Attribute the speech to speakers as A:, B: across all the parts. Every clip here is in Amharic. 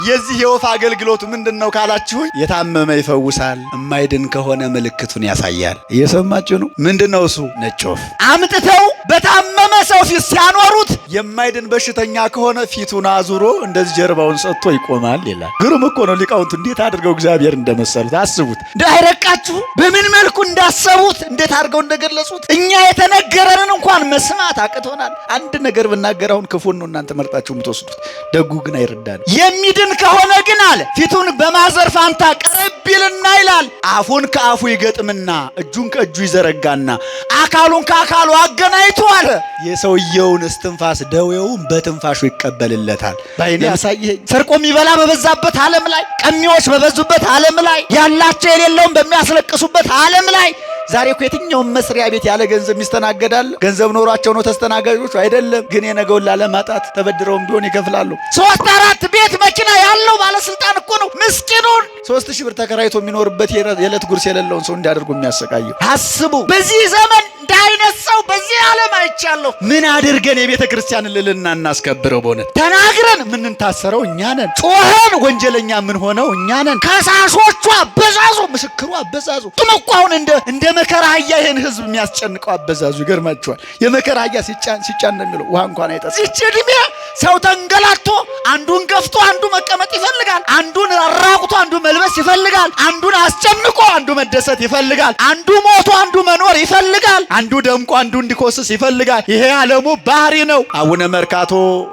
A: የዚህ የወፍ አገልግሎቱ ምንድነው ካላችሁ የታመመ ይፈውሳል፣ የማይድን ከሆነ ምልክቱን ያሳያል። እየሰማችሁ ነው? ምንድነው እሱ? ነጭ ወፍ አምጥተው በታመመ ሰው ፊት ሲያኖሩት የማይድን በሽተኛ ከሆነ ፊቱን አዙሮ እንደዚህ ጀርባውን ሰጥቶ ይቆማል ይላል። ግሩም እኮ ነው። ሊቃውንቱ እንዴት አድርገው እግዚአብሔር እንደመሰሉት አስቡት። እንዳይረቃችሁ በምን መልኩ እንዳሰቡት እንዴት አድርገው እንደገለጹት። እኛ የተነገረንን እንኳን መስማት አቅቶናል። አንድ ነገር ብናገር አሁን ክፉን ነው እናንተ መርጣችሁ የምትወስዱት፣ ደጉ ግን አይረዳንም። የሚድን ከሆነ ግን አለ ፊቱን በማዘር ፋንታ ቀረብ ይልና ይላል አፉን ከአፉ ይገጥምና እጁን ከእጁ ይዘረጋና አካሉን ከአካሉ አገናኝቶ አለ የሰውየውን እስትንፋስ ደዌውን በትንፋሹ ይቀበልለታል። ባይኔ ያሳየኝ። ሰርቆ የሚበላ በበዛበት ዓለም ላይ፣ ቀሚዎች በበዙበት ዓለም ላይ፣ ያላቸው የሌለውን በሚያስለቅሱበት ዓለም ላይ ዛሬ እኮ የትኛውም መስሪያ ቤት ያለ ገንዘብ ይስተናገዳል። ገንዘብ ኖሯቸው ነው ተስተናጋጆች አይደለም። ግን የነገውን ላለማጣት ተበድረውም ቢሆን ይከፍላሉ። 3-4 ቤት መኪና ያለው ባለስልጣን እኮ ነው ምስኪኑን 3000 ብር ተከራይቶ የሚኖርበት የዕለት ጉርስ የሌለውን ሰው እንዲያደርጉ የሚያሰቃየው። አስቡ። በዚህ ዘመን እንደ አይነት ሰው በዚህ ዓለም አይቻለሁ። ምን አድርገን የቤተ ክርስቲያንን ልልና እናስከብረው? በእውነት ተናግረን ምንታሰረው እኛ ነን። ጮኸን ወንጀለኛ ምን ሆነው እኛ ነን። ከሳሾቹ አበዛዙ፣ ምስክሩ አበዛዙ። ጥምቋውን እንደ መከራ አህያ ይሄን ህዝብ የሚያስጨንቀው አበዛዙ ይገርማችኋል። የመከራ አህያ ሲጫን ነው የሚለው ውሃ እንኳን አይጠጣም። እቺ እድሜ ሰው ተንገላቶ አንዱን ገፍቶ አንዱ መቀመጥ ይፈልጋል፣ አንዱን አራቁቶ አንዱ መልበስ ይፈልጋል፣ አንዱን አስጨንቆ አንዱ መደሰት ይፈልጋል፣ አንዱ ሞቶ አንዱ መኖር ይፈልጋል፣ አንዱ ደምቆ አንዱ እንዲኮስስ ይፈልጋል። ይሄ ዓለሙ ባህሪ ነው። አቡነ መርካቶ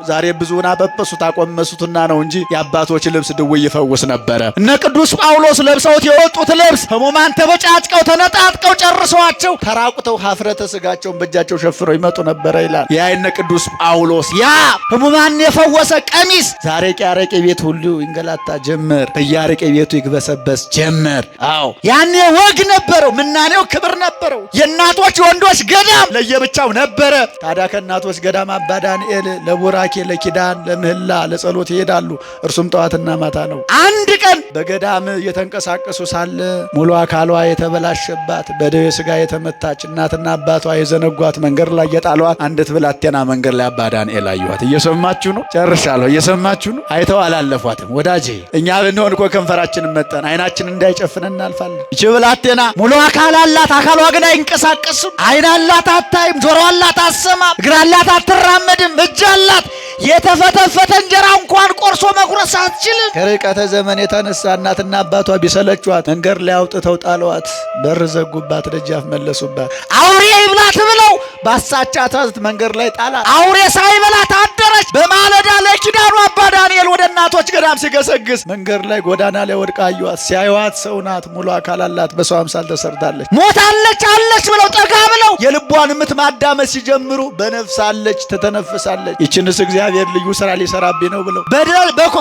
A: ዛሬ ብዙውን አበበሱት አቆመሱትና ነው እንጂ የአባቶች ልብስ ድውይ ይፈውስ ነበረ። እነ ቅዱስ ጳውሎስ ለብሰውት የወጡት ልብስ ህሙማን ተበጫጭቀው ተነጣጥቀው ጨርሰዋቸው ተራቁተው ሀፍረተ ስጋቸውን በእጃቸው ሸፍረው ይመጡ ነበረ ይላል። ያ እነ ቅዱስ ጳውሎስ ያ ህሙማን የፈወሰ ቀሚስ ዛሬ አረቄ ቤት ሁሉ ይንገላታ ጀመር፣ በያረቄ ቤቱ ይግበሰበስ ጀመር። አዎ ያኔ ወግ ነበረው፣ ምናኔው ክብር ነበረው። የእናቶች ወንዶች ገዳም ለየብቻው ነበረ። ታዲያ ከእናቶች ገዳም አባ ዳንኤል ለቡራኬ ለኪዳን ለምህላ ለጸሎት ይሄዳሉ። እርሱም ጠዋትና ማታ ነው። አንድ ቀን በገዳም እየተንቀሳቀሱ ሳለ ሙሉ አካሏ የተበላሸባት በደዌ ስጋ የተመታች እናትና አባቷ የዘነጓት መንገድ ላይ የጣሏት አንዲት ብላቴና መንገድ ላይ አባ ዳንኤል አዩዋት። እየሰማችሁ ነው? ጨርሻለሁ። እየሰማችሁ ነው? አይተው አላለፏትም። ወዳጄ እኛ ብንሆን እኮ ከንፈራችንን መጠን አይናችን እንዳይጨፍን እናልፋለን። ይቺ ብላቴና ሙሉ አካል አላት፣ አካሏ ግን አይንቀሳቀስም። አይን አላት አታይም፣ ጆሮ አላት አትሰማም፣ እግር አላት አትራመድም፣ እጅ አላት የተፈተፈተ እንጀራ እንኳን ቆርሶ መቁረስ አትችልም። ከርቀተ ዘመን የተነሳ እናትና አባቷ ቢሰለቿት መንገድ ላይ አውጥተው ጣሏት፣ በር ዘጉባት፣ ደጃፍ መለሱባት። አውሬ ይብላት ብለው ባሳቻታት መንገድ ላይ ጣላት። አውሬ ሳይበላት አደረች። በማለዳ ለኪዳኑ አባ ዳንኤል ወደ እናቶች ገዳም ሲገሰግስ መንገድ ላይ ጎዳና ላይ ወድቃ አዩዋት። ሲያዩዋት ሰው ናት፣ ሙሉ አካል አላት፣ በሰው አምሳል ተሰርታለች። ሞታለች አለች ብለው ጠጋ ብለው የልቧን ምት ማዳመጥ ሲጀምሩ በነፍስ አለች፣ ተተነፍሳለች። ይችንስ እግዚአብሔር ልዩ ስራ ሊሰራብኝ ነው ብለው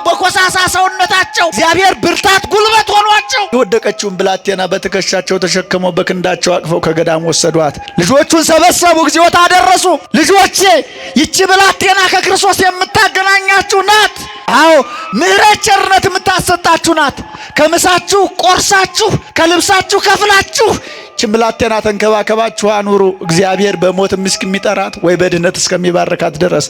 A: በኮሳሳ ሰውነታቸው እግዚአብሔር ብርታት ጉልበት ሆኗቸው የወደቀችውን ብላቴና በትከሻቸው ተሸክመው በክንዳቸው አቅፈው ከገዳም ወሰዷት። ልጆቹን ሰበሰቡ፣ እግዚኦታ አደረሱ። ልጆቼ ይቺ ብላቴና ከክርስቶስ የምታገናኛችሁ ናት። አዎ ምሕረት ቸርነት የምታሰጣችሁ ናት። ከምሳችሁ ቆርሳችሁ ከልብሳችሁ ከፍላችሁ ይህችን ብላቴና ተንከባከባችሁ አኑሩ። እግዚአብሔር በሞት እስከሚጠራት ወይ በድነት እስከሚባርካት ድረስ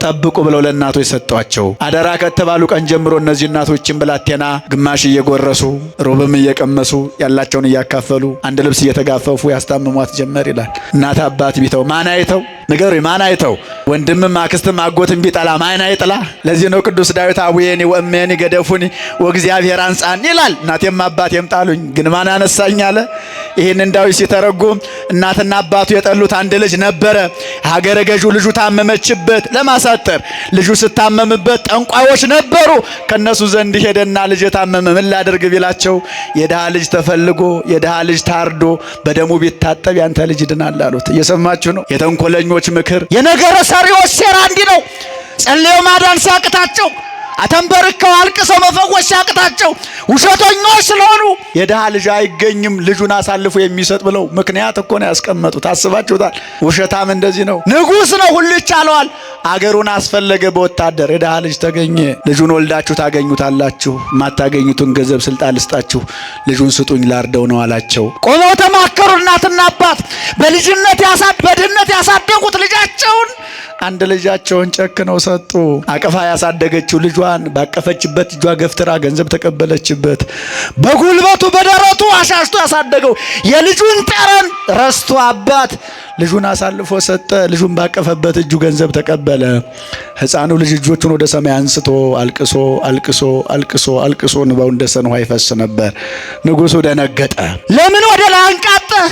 A: ጠብቁ ብለው ለእናቶች ሰጧቸው። አደራ ከተባሉ ቀን ጀምሮ እነዚህ እናቶችን ብላቴና ግማሽ እየጎረሱ ሩብም እየቀመሱ ያላቸውን እያካፈሉ አንድ ልብስ እየተጋፈፉ ያስታምሟት ጀመር ይላል። እናት አባት ቢተው ማን አይተው? ንገሩኝ፣ ማን አይተው? ወንድምም አክስትም አጎትም ቢጠላ ማን አይጥላ? ለዚህ ነው ቅዱስ ዳዊት አቡየኒ ወእሜኒ ገደፉኒ ወእግዚአብሔር አንጻኒ ይላል። እናቴም አባቴም ጣሉኝ ግን ማን አነሳኝ አለ። ይህንን ዳዊት ሲተረጉም እናትና አባቱ የጠሉት አንድ ልጅ ነበረ። ሀገረ ገዡ ልጁ ታመመችበት። ለማሳጠር ልጁ ስታመምበት ጠንቋዮች ነበሩ። ከነሱ ዘንድ ሄደና ልጅ የታመመ ምን ላድርግ ቢላቸው የድሃ ልጅ ተፈልጎ የድሃ ልጅ ታርዶ በደሙ ቢታጠብ ያንተ ልጅ ይድናል አሉት። እየሰማችሁ ነው? የተንኮለኞች ምክር፣ የነገረ ሰሪዎች ሴራ እንዲህ ነው። ጸልየው ማዳን ሲያቅታቸው አተንበርከው አልቅሰው መፈወስ ሲያቅታቸው ውሸተኞች ስለሆኑ የድሃ ልጅ አይገኝም ልጁን አሳልፎ የሚሰጥ ብለው ምክንያት እኮ ነው ያስቀመጡት። አስባችሁታል? ውሸታም እንደዚህ ነው። ንጉሥ ነው ሁሉ ይቻለዋል። አገሩን አስፈለገ በወታደር የድሃ ልጅ ተገኘ። ልጁን ወልዳችሁ ታገኙታላችሁ፣ ማታገኙትን ገንዘብ ስልጣን ልስጣችሁ፣ ልጁን ስጡኝ ላርደው ነው አላቸው። ቆመው ተማከሩ። እናትና አባት በድህነት ያሳደጉት ልጃቸውን አንድ ልጃቸውን ጨክነው ሰጡ። አቅፋ ያሳደገችው ልጇ ልጇን ባቀፈችበት እጇ ገፍትራ ገንዘብ ተቀበለችበት። በጉልበቱ በደረቱ አሻሽቶ ያሳደገው የልጁን ጠረን ረስቶ አባት ልጁን አሳልፎ ሰጠ። ልጁን ባቀፈበት እጁ ገንዘብ ተቀበለ። ሕፃኑ ልጅ እጆቹን ወደ ሰማይ አንስቶ አልቅሶ አልቅሶ አልቅሶ አልቅሶ እንባው እንደ ሰን ውሃ ይፈስ ነበር። ንጉሡ ደነገጠ። ለምን ወደ ላይ አንቃጠህ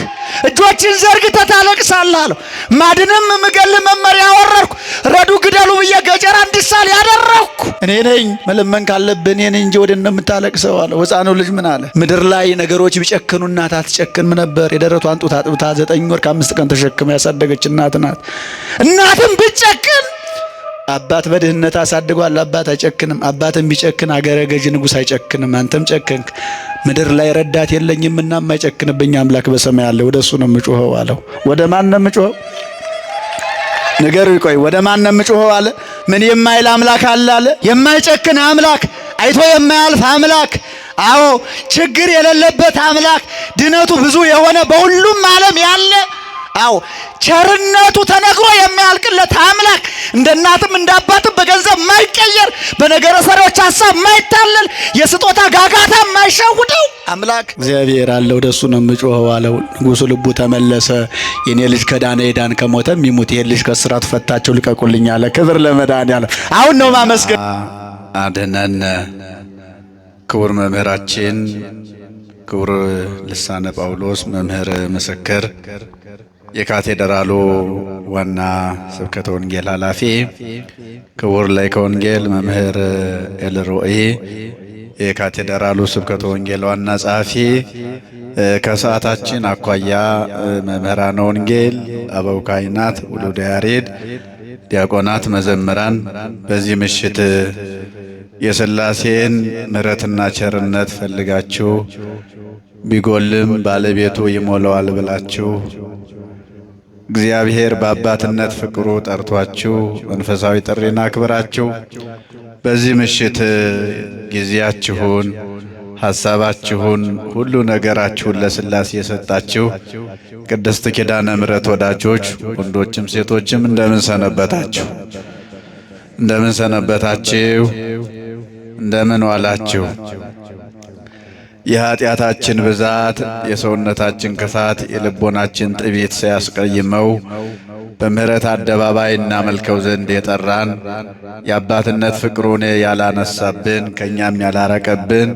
A: እጆችን ዘርግተህ ታለቅሳለህ አለው። ማድንም ምገል መመሪያ አወረድኩ፣ ረዱ ግደሉ ብዬ ገጀራ እንዲሳል ያደረግኩ እኔ ነኝ። መለመን ካለብህ እኔ ነኝ እንጂ ወደ እንደምታለቅሰው አለው። ሕፃኑ ልጅ ምን አለ? ምድር ላይ ነገሮች ቢጨክኑ እናት አትጨክንም ነበር። የደረቷን ጡት አጥብታ 9 ወር ከ5 ቀን ተሸክማ ያሳደገች እናት ናት። እናትም ብትጨክን አባት በድህነት አሳድጓል። አባት አይጨክንም። አባትም ቢጨክን አገረ ገዥ ንጉሥ አይጨክንም። አንተም ጨክንክ። ምድር ላይ ረዳት የለኝምና የማይጨክንብኝ አምላክ በሰማይ አለ፣ ወደ እሱ ነው የምጮኸው አለው። ወደ ማን ነው የምጮኸው? ንገሩ ይቆይ። ወደ ማን ነው የምጮኸው አለ። ምን የማይል አምላክ አለ አለ። የማይጨክን አምላክ፣ አይቶ የማያልፍ አምላክ፣ አዎ ችግር የሌለበት አምላክ፣ ድነቱ ብዙ የሆነ በሁሉም ዓለም ያለ፣ አዎ ቸርነቱ ተነግሮ የሚያልቅለት አምላክ፣ እንደ እናትም እንደ አባትም በገንዘብ የማይቀየር በነገረ ሰሪዎች ሐሳብ የማይታለል የስጦታ ጋጋታ የማይሸውደው አምላክ እግዚአብሔር አለ፣ ወደሱ ነው የምጮኸው አለው። ንጉሡ ልቡ ተመለሰ። የኔ ልጅ ከዳነ ይዳን፣ ከሞተ ይሙት፣ ይሄ ልጅ ከእስራቱ ፈታቸው ልቀቁልኝ አለ። ክብር ለመድኃኔዓለም። አሁን ነው ማመስገን። አድነን ክቡር መምህራችን ክቡር ልሳነ ጳውሎስ መምህር ምስክር የካቴድራሉ ዋና ስብከተ ወንጌል ኃላፊ ክቡር ላይከ ወንጌል መምህር ኤልሮኢ የካቴድራሉ ስብከተ ወንጌል ዋና ጸሐፊ፣ ከሰዓታችን አኳያ መምህራነ ወንጌል፣ አበው ካህናት፣ ውሉደ ያሬድ፣ ዲያቆናት፣ መዘምራን በዚህ ምሽት የሥላሴን ምሕረትና ቸርነት ፈልጋችሁ ቢጎልም ባለቤቱ ይሞላዋል ብላችሁ እግዚአብሔር በአባትነት ፍቅሩ ጠርቷችሁ መንፈሳዊ ጥሪና አክብራችሁ በዚህ ምሽት ጊዜያችሁን፣ ሐሳባችሁን፣ ሁሉ ነገራችሁን ለሥላሴ የሰጣችሁ ቅድስት ኪዳነ ምሕረት ወዳጆች ወንዶችም ሴቶችም እንደምን ሰነበታችሁ? እንደምን ሰነበታችሁ? እንደምን ዋላችሁ? የኃጢአታችን ብዛት የሰውነታችን ክፋት የልቦናችን ጥቢት ሳያስቀይመው በምሕረት አደባባይ እናመልከው ዘንድ የጠራን የአባትነት ፍቅሩን ያላነሳብን ከእኛም ያላረቀብን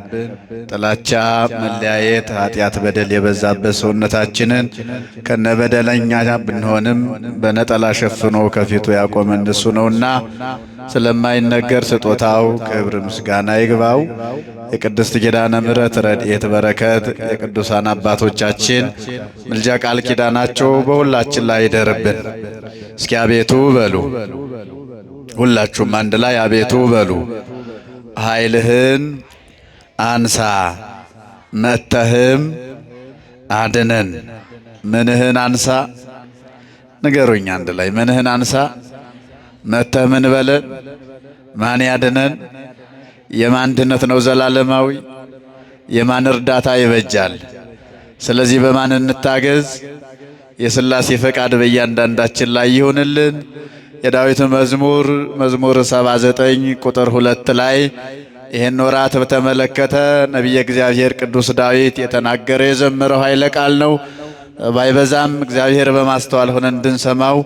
A: ጥላቻ፣ መለያየት፣ ኃጢአት፣ በደል የበዛበት ሰውነታችንን ከነበደለኛ ብንሆንም በነጠላ ሸፍኖ ከፊቱ ያቆመን እሱ ነውና ስለማይነገር ስጦታው ክብር ምስጋና ይግባው። የቅድስት ኪዳነ ምሕረት ረድኤት በረከት የቅዱሳን አባቶቻችን ምልጃ ቃል ኪዳናቸው በሁላችን ላይ ይደርብን። እስኪ አቤቱ በሉ። ሁላችሁም አንድ ላይ አቤቱ በሉ። ኃይልህን አንሳ መጥተህም አድነን። ምንህን አንሳ? ንገሩኝ አንድ ላይ። ምንህን አንሳ? መጥተህ ምን በለን? ማን ያድነን? የማን ድነት ነው ዘላለማዊ? የማን እርዳታ ይበጃል? ስለዚህ በማን እንታገዝ? የሥላሴ ፈቃድ በእያንዳንዳችን ላይ ይሁንልን። የዳዊት መዝሙር 79 ቁጥር 2 ላይ ይህን ወራት በተመለከተ ነቢየ እግዚአብሔር ቅዱስ ዳዊት የተናገረ የዘመረው ኃይለ ቃል ነው። ባይበዛም እግዚአብሔር በማስተዋል ሆነን እንድንሰማው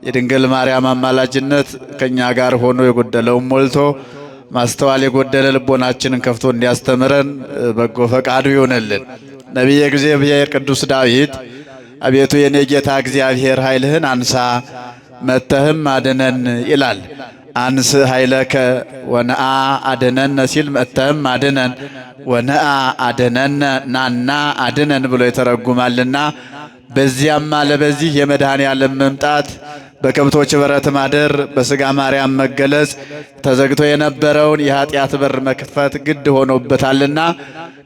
A: የድንግል ማርያም አማላጅነት ከኛ ጋር ሆኖ የጎደለውን ሞልቶ ማስተዋል የጎደለ ልቦናችንን ከፍቶ እንዲያስተምረን በጎ ፈቃዱ ይሆንልን። ነቢየ እግዚአብሔር ቅዱስ ዳዊት አቤቱ የኔ ጌታ እግዚአብሔር ኃይልህን አንሳ መጥተህም አድነን ይላል። አንስ ኃይለከ ወነአ አድነን ሲል መጥተህም አድነን ወነአ አድነን ናና አድነን ብሎ ይተረጉማልና በዚያም አለ በዚህ የመድኃኔዓለም መምጣት በከብቶች በረት ማደር በሥጋ ማርያም መገለጽ ተዘግቶ የነበረውን የኃጢአት በር መክፈት ግድ ሆኖበታልና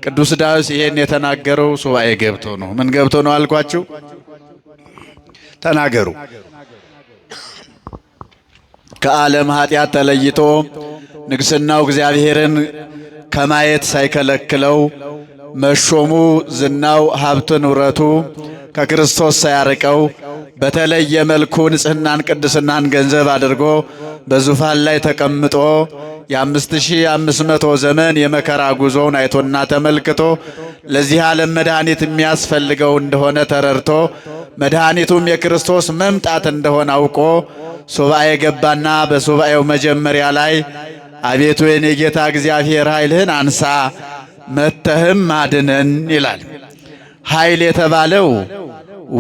A: ቅዱስ ዳዊት ይሄን የተናገረው ሱባኤ ገብቶ ነው። ምን ገብቶ ነው አልኳችሁ? ተናገሩ። ከዓለም ኃጢአት ተለይቶ ንግሥናው እግዚአብሔርን ከማየት ሳይከለክለው መሾሙ ዝናው ሀብት ንውረቱ ከክርስቶስ ሳያርቀው በተለየ መልኩ ንጽሕናን ቅድስናን ገንዘብ አድርጎ በዙፋን ላይ ተቀምጦ የ5500 ዘመን የመከራ ጉዞውን አይቶና ተመልክቶ ለዚህ ዓለም መድኃኒት የሚያስፈልገው እንደሆነ ተረድቶ መድኃኒቱም የክርስቶስ መምጣት እንደሆነ አውቆ ሱባኤ ገባና በሱባኤው መጀመሪያ ላይ አቤቱ የኔ ጌታ እግዚአብሔር ኃይልህን አንሳ መተህም አድነን ይላል። ኃይል የተባለው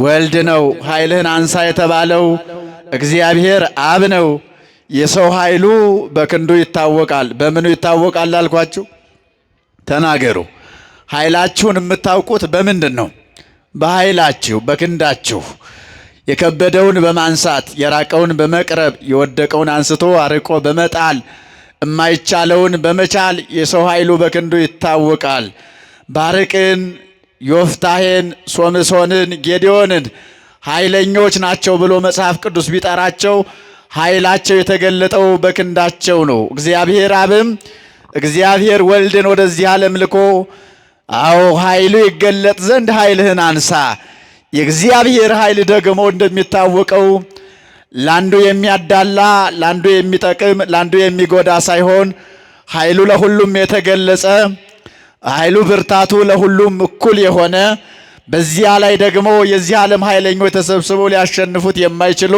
A: ወልድ ነው። ኃይልህን አንሳ የተባለው እግዚአብሔር አብ ነው። የሰው ኃይሉ በክንዱ ይታወቃል። በምኑ ይታወቃል አልኳችሁ? ተናገሩ። ኃይላችሁን የምታውቁት በምንድን ነው? በኃይላችሁ፣ በክንዳችሁ። የከበደውን በማንሳት የራቀውን በመቅረብ የወደቀውን አንስቶ አርቆ በመጣል የማይቻለውን በመቻል የሰው ኃይሉ በክንዱ ይታወቃል። ባርቅን፣ ዮፍታሔን፣ ሶምሶንን፣ ጌዴዎንን ኃይለኞች ናቸው ብሎ መጽሐፍ ቅዱስ ቢጠራቸው ኃይላቸው የተገለጠው በክንዳቸው ነው። እግዚአብሔር አብም እግዚአብሔር ወልድን ወደዚህ ዓለም ልኮ አዎ ኃይሉ ይገለጥ ዘንድ ኃይልህን አንሳ። የእግዚአብሔር ኃይል ደግሞ እንደሚታወቀው ላንዱ የሚያዳላ ላንዱ የሚጠቅም ላንዱ የሚጎዳ ሳይሆን ኃይሉ ለሁሉም የተገለጸ ኃይሉ ብርታቱ ለሁሉም እኩል የሆነ በዚያ ላይ ደግሞ የዚህ ዓለም ኃይለኞች ተሰብስበው ሊያሸንፉት የማይችሉ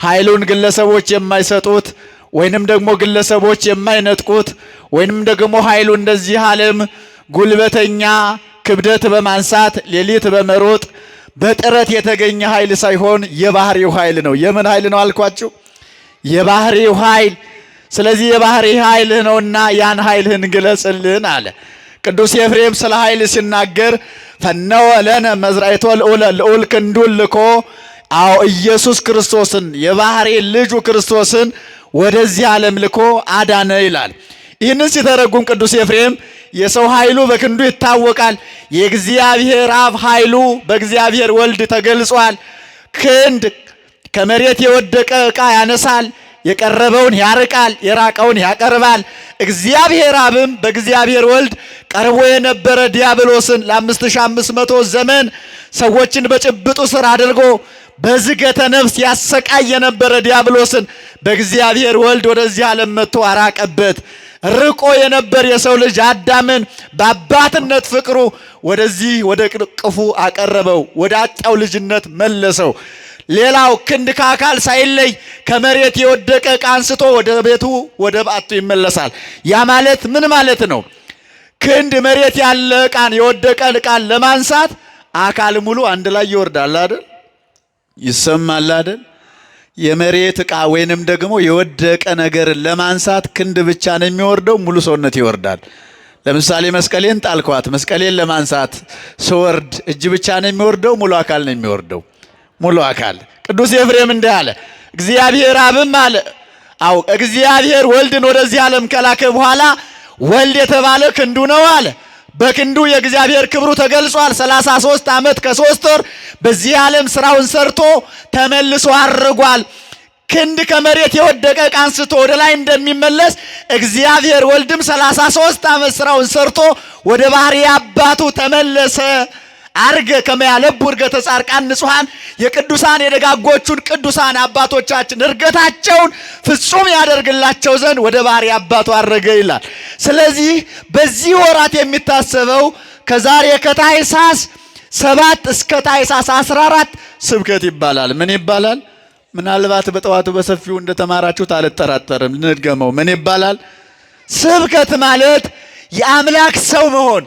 A: ኃይሉን ግለሰቦች የማይሰጡት ወይንም ደግሞ ግለሰቦች የማይነጥቁት ወይንም ደግሞ ኃይሉ እንደዚህ ዓለም ጉልበተኛ ክብደት በማንሳት ሌሊት በመሮጥ በጥረት የተገኘ ኃይል ሳይሆን የባህሪው ኃይል ነው። የምን ኃይል ነው አልኳችሁ? የባህሪው ኃይል። ስለዚህ የባህሪ ኃይል ነውና ያን ኃይልህን ግለጽልን አለ። ቅዱስ ኤፍሬም ስለ ኃይል ሲናገር ፈነወ ለነ መዝራዕቶ ልዑል ክንዱን ልኮ አዎ ኢየሱስ ክርስቶስን የባህሪ ልጁ ክርስቶስን ወደዚህ ዓለም ልኮ አዳነ ይላል። ይህንን ሲተረጉም ቅዱስ ኤፍሬም የሰው ኃይሉ በክንዱ ይታወቃል። የእግዚአብሔር አብ ኃይሉ በእግዚአብሔር ወልድ ተገልጿል። ክንድ ከመሬት የወደቀ ዕቃ ያነሳል፣ የቀረበውን ያርቃል፣ የራቀውን ያቀርባል። እግዚአብሔር አብም በእግዚአብሔር ወልድ ቀርቦ የነበረ ዲያብሎስን ለ5500 ዘመን ሰዎችን በጭብጡ ስር አድርጎ በዝገተ ነፍስ ያሰቃይ የነበረ ዲያብሎስን በእግዚአብሔር ወልድ ወደዚህ ዓለም መጥቶ አራቀበት። ርቆ የነበር የሰው ልጅ አዳምን በአባትነት ፍቅሩ ወደዚህ ወደ ቅፉ አቀረበው፣ ወደ አጣው ልጅነት መለሰው። ሌላው ክንድ ከአካል ሳይለይ ከመሬት የወደቀ ዕቃ አንስቶ ወደ ቤቱ ወደ በዓቱ ይመለሳል። ያ ማለት ምን ማለት ነው? ክንድ መሬት ያለ ዕቃን የወደቀ ዕቃን ለማንሳት አካል ሙሉ አንድ ላይ ይወርዳል አይደል? ይሰማል አይደል? የመሬት ዕቃ ወይንም ደግሞ የወደቀ ነገር ለማንሳት ክንድ ብቻ ነው የሚወርደው፣ ሙሉ ሰውነት ይወርዳል። ለምሳሌ መስቀሌን ጣልኳት፣ መስቀሌን ለማንሳት ስወርድ እጅ ብቻ ነው የሚወርደው፣ ሙሉ አካል ነው የሚወርደው፣ ሙሉ አካል። ቅዱስ ኤፍሬም እንዲህ አለ፣ እግዚአብሔር አብም አለ አው እግዚአብሔር ወልድን ወደዚህ ዓለም ከላከ በኋላ ወልድ የተባለ ክንዱ ነው አለ። በክንዱ የእግዚአብሔር ክብሩ ተገልጿል። 33 ዓመት ከ3 ወር በዚህ ዓለም ስራውን ሰርቶ ተመልሶ አርጓል። ክንድ ከመሬት የወደቀ ዕቃ አንስቶ ወደ ላይ እንደሚመለስ እግዚአብሔር ወልድም 33 ዓመት ስራውን ሰርቶ ወደ ባህሪ አባቱ ተመለሰ። አርገ ከመያለብ እርገተ ጻድቃን ንጹሐን የቅዱሳን የደጋጎቹን ቅዱሳን አባቶቻችን እርገታቸውን ፍጹም ያደርግላቸው ዘንድ ወደ ባህሪ አባቱ አረገ ይላል። ስለዚህ በዚህ ወራት የሚታሰበው ከዛሬ ከታኅሳስ 7 እስከ ታኅሳስ 14 ስብከት ይባላል። ምን ይባላል? ምናልባት በጠዋቱ በሰፊው እንደተማራችሁት አልጠራጠርም፣ ልንድገመው። ምን ይባላል? ስብከት ማለት የአምላክ ሰው መሆን፣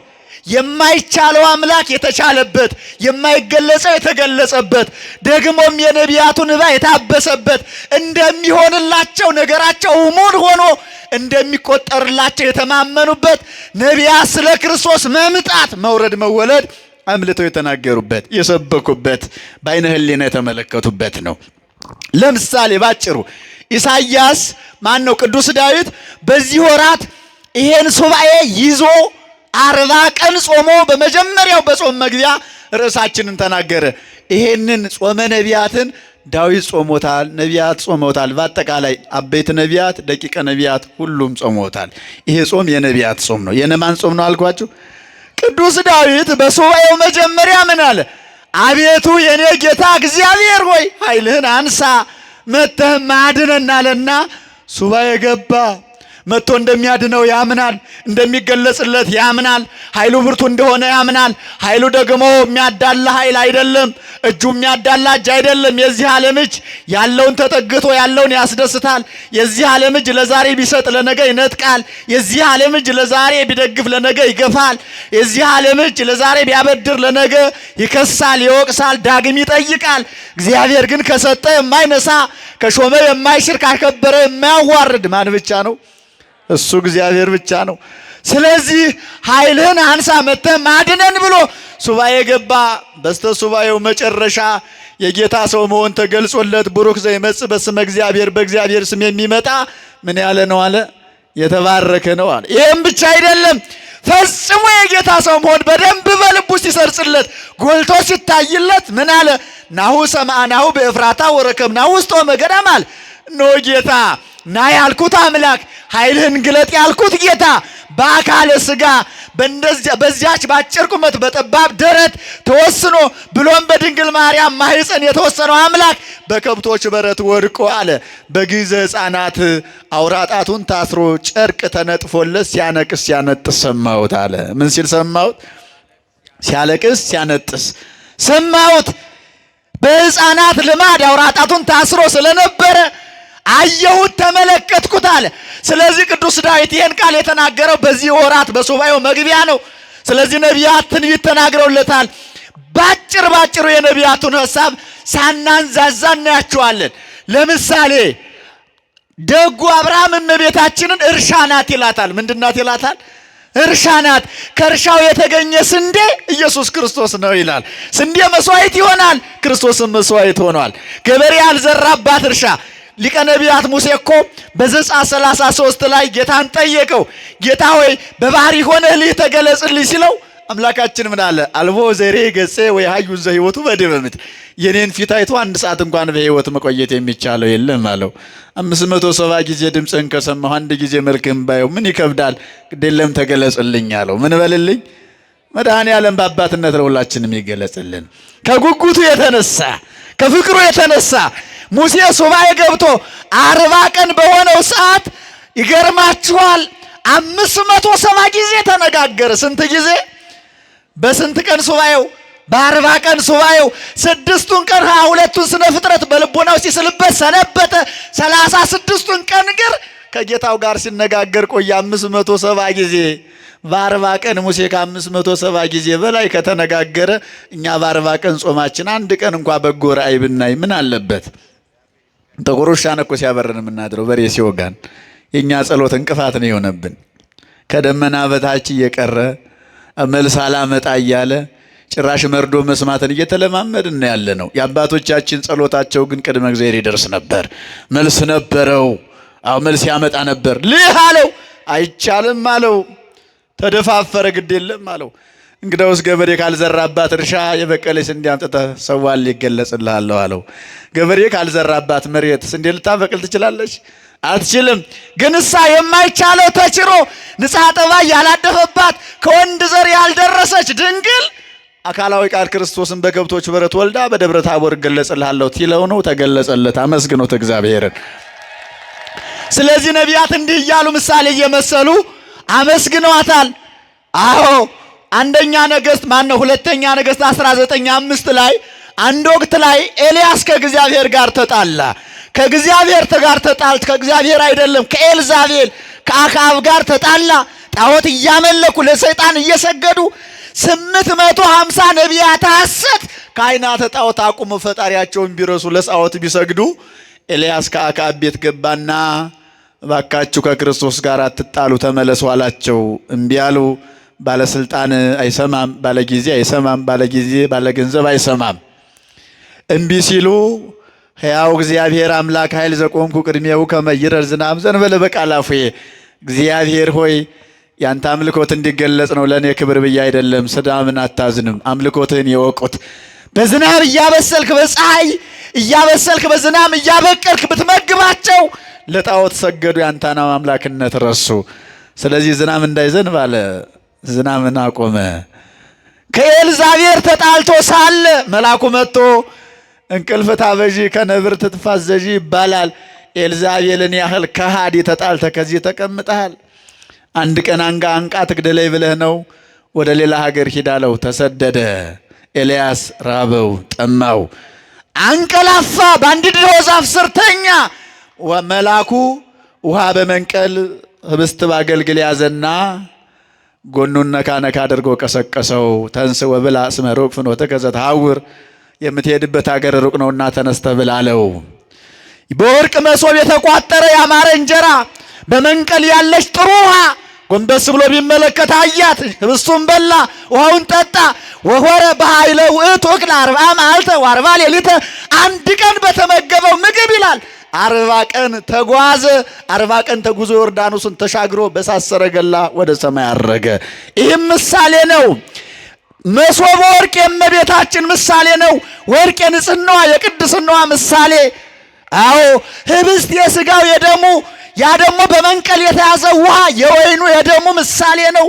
A: የማይቻለው አምላክ የተቻለበት፣ የማይገለጸው የተገለጸበት፣ ደግሞም የነቢያቱ እንባ የታበሰበት፣ እንደሚሆንላቸው ነገራቸው እሙን ሆኖ እንደሚቆጠርላቸው የተማመኑበት፣ ነቢያት ስለ ክርስቶስ መምጣት መውረድ መወለድ አምልተው የተናገሩበት፣ የሰበኩበት፣ በዓይነ ሕሊና የተመለከቱበት ነው። ለምሳሌ ባጭሩ ኢሳይያስ ማነው ቅዱስ ዳዊት በዚህ ወራት ይሄን ሱባኤ ይዞ 40 ቀን ጾሞ በመጀመሪያው በጾም መግቢያ ርዕሳችንን ተናገረ። ይሄንን ጾመ ነቢያትን ዳዊት ጾሞታል፣ ነቢያት ጾሞታል። በአጠቃላይ አበይት ነቢያት፣ ደቂቀ ነቢያት ሁሉም ጾሞታል። ይሄ ጾም የነቢያት ጾም ነው። የነማን ጾም ነው አልኳችሁ? ቅዱስ ዳዊት በሱባኤው መጀመሪያ ምን አለ? አቤቱ የኔ ጌታ እግዚአብሔር ሆይ ኃይልህን አንሳ መጥተህም አድነን አለና ሱባኤ ገባ። መጥቶ እንደሚያድነው ያምናል፣ እንደሚገለጽለት ያምናል፣ ኃይሉ ብርቱ እንደሆነ ያምናል። ኃይሉ ደግሞ የሚያዳላ ኃይል አይደለም፣ እጁ የሚያዳላ እጅ አይደለም። የዚህ ዓለም እጅ ያለውን ተጠግቶ ያለውን ያስደስታል። የዚህ ዓለም እጅ ለዛሬ ቢሰጥ ለነገ ይነጥቃል። የዚህ ዓለም እጅ ለዛሬ ቢደግፍ ለነገ ይገፋል። የዚህ ዓለም እጅ ለዛሬ ቢያበድር ለነገ ይከሳል፣ ይወቅሳል፣ ዳግም ይጠይቃል። እግዚአብሔር ግን ከሰጠ የማይነሳ ከሾመ የማይሽር ካከበረ የማያዋርድ ማን ብቻ ነው? እሱ እግዚአብሔር ብቻ ነው። ስለዚህ ኃይልህን አንሳ መጥተህ ማድነን ብሎ ሱባኤ ገባ። በስተ ሱባኤው መጨረሻ የጌታ ሰው መሆን ተገልጾለት ቡሩክ ዘይመጽእ በስመ እግዚአብሔር በእግዚአብሔር ስም የሚመጣ ምን ያለ ነው አለ? የተባረከ ነው አለ። ይህም ብቻ አይደለም፣ ፈጽሞ የጌታ ሰው መሆን በደንብ በልቡ ሲሰርጽለት ጎልቶ ሲታይለት ምን አለ? ናሁ ሰማዕናሁ በኤፍራታ ወረከብናሁ ውስተ ገዳም አለ። እነሆ ጌታ ና ያልኩት አምላክ ኃይልህን ግለጥ ያልኩት ጌታ በአካለ ሥጋ በዚያች ባጭር ቁመት በጠባብ ደረት ተወስኖ ብሎም በድንግል ማርያም ማህፀን የተወሰነው አምላክ በከብቶች በረት ወድቆ አለ በጊዜ ሕፃናት አውራጣቱን ታስሮ ጨርቅ ተነጥፎለት ሲያነቅስ ሲያነጥስ ሰማሁት አለ። ምን ሲል ሰማሁት? ሲያለቅስ ሲያነጥስ ሰማሁት። በሕፃናት ልማድ አውራጣቱን ታስሮ ስለነበረ አየሁት፣ ተመለከትኩት አለ። ስለዚህ ቅዱስ ዳዊት ይህን ቃል የተናገረው በዚህ ወራት በሱባኤው መግቢያ ነው። ስለዚህ ነቢያት ትንቢት ተናግረውለታል። ባጭሩ የነቢያቱን ሐሳብ ሳናንዛዛ እናያቸዋለን። ለምሳሌ ደጉ አብርሃም እመቤታችንን እርሻ ናት ይላታል። ምንድን ናት ይላታል? እርሻ ናት። ከእርሻው የተገኘ ስንዴ ኢየሱስ ክርስቶስ ነው ይላል። ስንዴ መስዋዕት ይሆናል፣ ክርስቶስም መስዋዕት ሆኗል። ገበሬ ያልዘራባት እርሻ ሊቀ ነቢያት ሙሴ እኮ በዘጸአት 33 ላይ ጌታን ጠየቀው። ጌታ ሆይ በባህሪ ሆነህ ልህ ተገለጽልኝ ሲለው አምላካችን ምን አለ? አልቦ ዘሬ ገጼ ወይ ሀዩ ዘህይወቱ በዲበ ምድር፣ የኔን ፊት አይቶ አንድ ሰዓት እንኳን በህይወት መቆየት የሚቻለው የለም አለው። 570 ጊዜ ድምፅህን ከሰማሁ አንድ ጊዜ መልክህን ባየው ምን ይከብዳል? ግዴለም ተገለጽልኝ አለው። ምን በልልኝ? መድኃኔዓለም በአባትነት ለሁላችንም ይገለጽልን። ከጉጉቱ የተነሳ ከፍቅሩ የተነሳ ሙሴ ሱባኤ ገብቶ 40 ቀን በሆነው ሰዓት ይገርማችኋል 570 ጊዜ ተነጋገረ። ስንት ጊዜ? በስንት ቀን ሱባኤው? በ40 ቀን ሱባኤው። 6ቱን ቀን 22ቱን ስነ ፍጥረት በልቦናው ሲስልበት ሰነበተ። 36ቱን ቀን ግን ከጌታው ጋር ሲነጋገር ቆየ 570 ጊዜ። በ40 ቀን ሙሴ ከ570 ጊዜ በላይ ከተነጋገረ እኛ በ40 ቀን ጾማችን አንድ ቀን እንኳ በጎ ራእይ ብናይ ምን አለበት? ጥቁር ውሻ ነው እኮ ሲያበረን የምናድረው በሬ ሲወጋን። የእኛ ጸሎት እንቅፋት ነው የሆነብን። ከደመና በታች እየቀረ መልስ አላመጣ እያለ ጭራሽ መርዶ መስማትን እየተለማመድን ነው ያለ ነው። የአባቶቻችን ጸሎታቸው ግን ቅድመ እግዚአብሔር ይደርስ ነበር፣ መልስ ነበረው። አዎ መልስ ያመጣ ነበር። ልህ አለው፣ አይቻልም አለው። ተደፋፈረ፣ ግድ የለም አለው። እንግዳውስ ገበሬ ካልዘራባት እርሻ የበቀለ ስንዴ አምጥተህ ሰዋል ይገለጽልሃለሁ አለው። ገበሬ ካልዘራባት መሬት ስንዴ ልታበቅል ትችላለች? አትችልም። ግን እሳ የማይቻለው ተችሮ ንጽሐ ጠባይ ያላደፈባት ከወንድ ዘር ያልደረሰች ድንግል አካላዊ ቃል ክርስቶስን በከብቶች በረት ወልዳ በደብረ ታቦር እገለጽልሃለሁ ትለው ነው። ተገለጸለት። አመስግኖት እግዚአብሔርን። ስለዚህ ነቢያት እንዲህ እያሉ ምሳሌ እየመሰሉ አመስግነዋታል። አዎ አንደኛ ነገሥት ሁለተኛ ነገሥት 19:5 ላይ አንድ ወቅት ላይ ኤልያስ ከእግዚአብሔር ጋር ተጣላ። ከእግዚአብሔር ጋር ተጣልት ከእግዚአብሔር አይደለም ከኤልዛቤል ከአክዓብ ጋር ተጣላ። ጣዖት እያመለኩ ለሰይጣን እየሰገዱ 850 ነቢያት ሐሰት ካህናተ ጣዖት አቁመው ፈጣሪያቸውን ቢረሱ ለጣዖት ቢሰግዱ ኤልያስ ከአክዓብ ቤት ገባና ባካችሁ ከክርስቶስ ጋር አትጣሉ ተመለሱ አላቸው። እምቢ አሉ። ባለስልጣን አይሰማም፣ ባለጊዜ አይሰማም፣ ባለጊዜ ባለገንዘብ አይሰማም። እምቢ ሲሉ ሕያው እግዚአብሔር አምላክ ኃይል ዘቆምኩ ቅድሜው ከመይረር ዝናብ ዘንበለ በቃላፉዬ እግዚአብሔር ሆይ ያንተ አምልኮት እንዲገለጽ ነው፣ ለእኔ ክብር ብዬ አይደለም። ዝናብን አታዝንም፣ አምልኮትህን የወቁት። በዝናብ እያበሰልክ በፀሐይ እያበሰልክ በዝናብ እያበቀልክ ብትመግባቸው ለጣዖት ሰገዱ፣ ያንተን አምላክነት ረሱ። ስለዚህ ዝናብ እንዳይዘንብ አለ፣ ዝናብን አቆመ። ከኤልዛቤል ተጣልቶ ሳለ መልአኩ መጥቶ እንቅልፍ ታበዢ ከነብር ትትፋዘዢ ይባላል። ኤልዛቤልን ያህል ከሃዲ ተጣልተህ ከዚህ ተቀምጠሃል። አንድ ቀን አንቃ ትግደለኝ ብለህ ነው ወደ ሌላ ሀገር ሂዳለው። ተሰደደ። ኤልያስ ራበው ጠማው፣ አንቀላፋ፣ በአንድ ድሮ ዛፍ ስር ተኛ። መልአኩ ውሃ በመንቀል ህብስት ባገልግል ያዘና ጎኑን ነካ ነካ አድርጎ ቀሰቀሰው። ተንስ ወብላ እስመ ሩቅ ፍኖትከ ዘተሐውር፣ የምትሄድበት ሀገር ሩቅ ነውና ተነስተህ ብላ አለው። በወርቅ መሶብ የተቋጠረ ያማረ እንጀራ፣ በመንቀል ያለች ጥሩ ውሃ። ጎንበስ ብሎ ቢመለከት አያት። ህብስቱን በላ፣ ውሃውን ጠጣ። ወሆረ በኃይለ ውእቱ እክለ 40 መዓልተ ወ40 ሌሊተ፣ አንድ ቀን በተመገበው ምግብ ይላል 40 ቀን ተጓዘ። 40 ቀን ተጉዞ ዮርዳኖስን ተሻግሮ በእሳት ሰረገላ ወደ ሰማይ አረገ። ይህም ምሳሌ ነው። መሶበ ወርቅ የእመቤታችን ምሳሌ ነው። ወርቅ የንጽህናዋ የቅድስናዋ ምሳሌ። አዎ ህብስት የሥጋው የደሙ፣ ያ ደግሞ በመንቀል የተያዘ ውሃ የወይኑ የደሙ ምሳሌ ነው።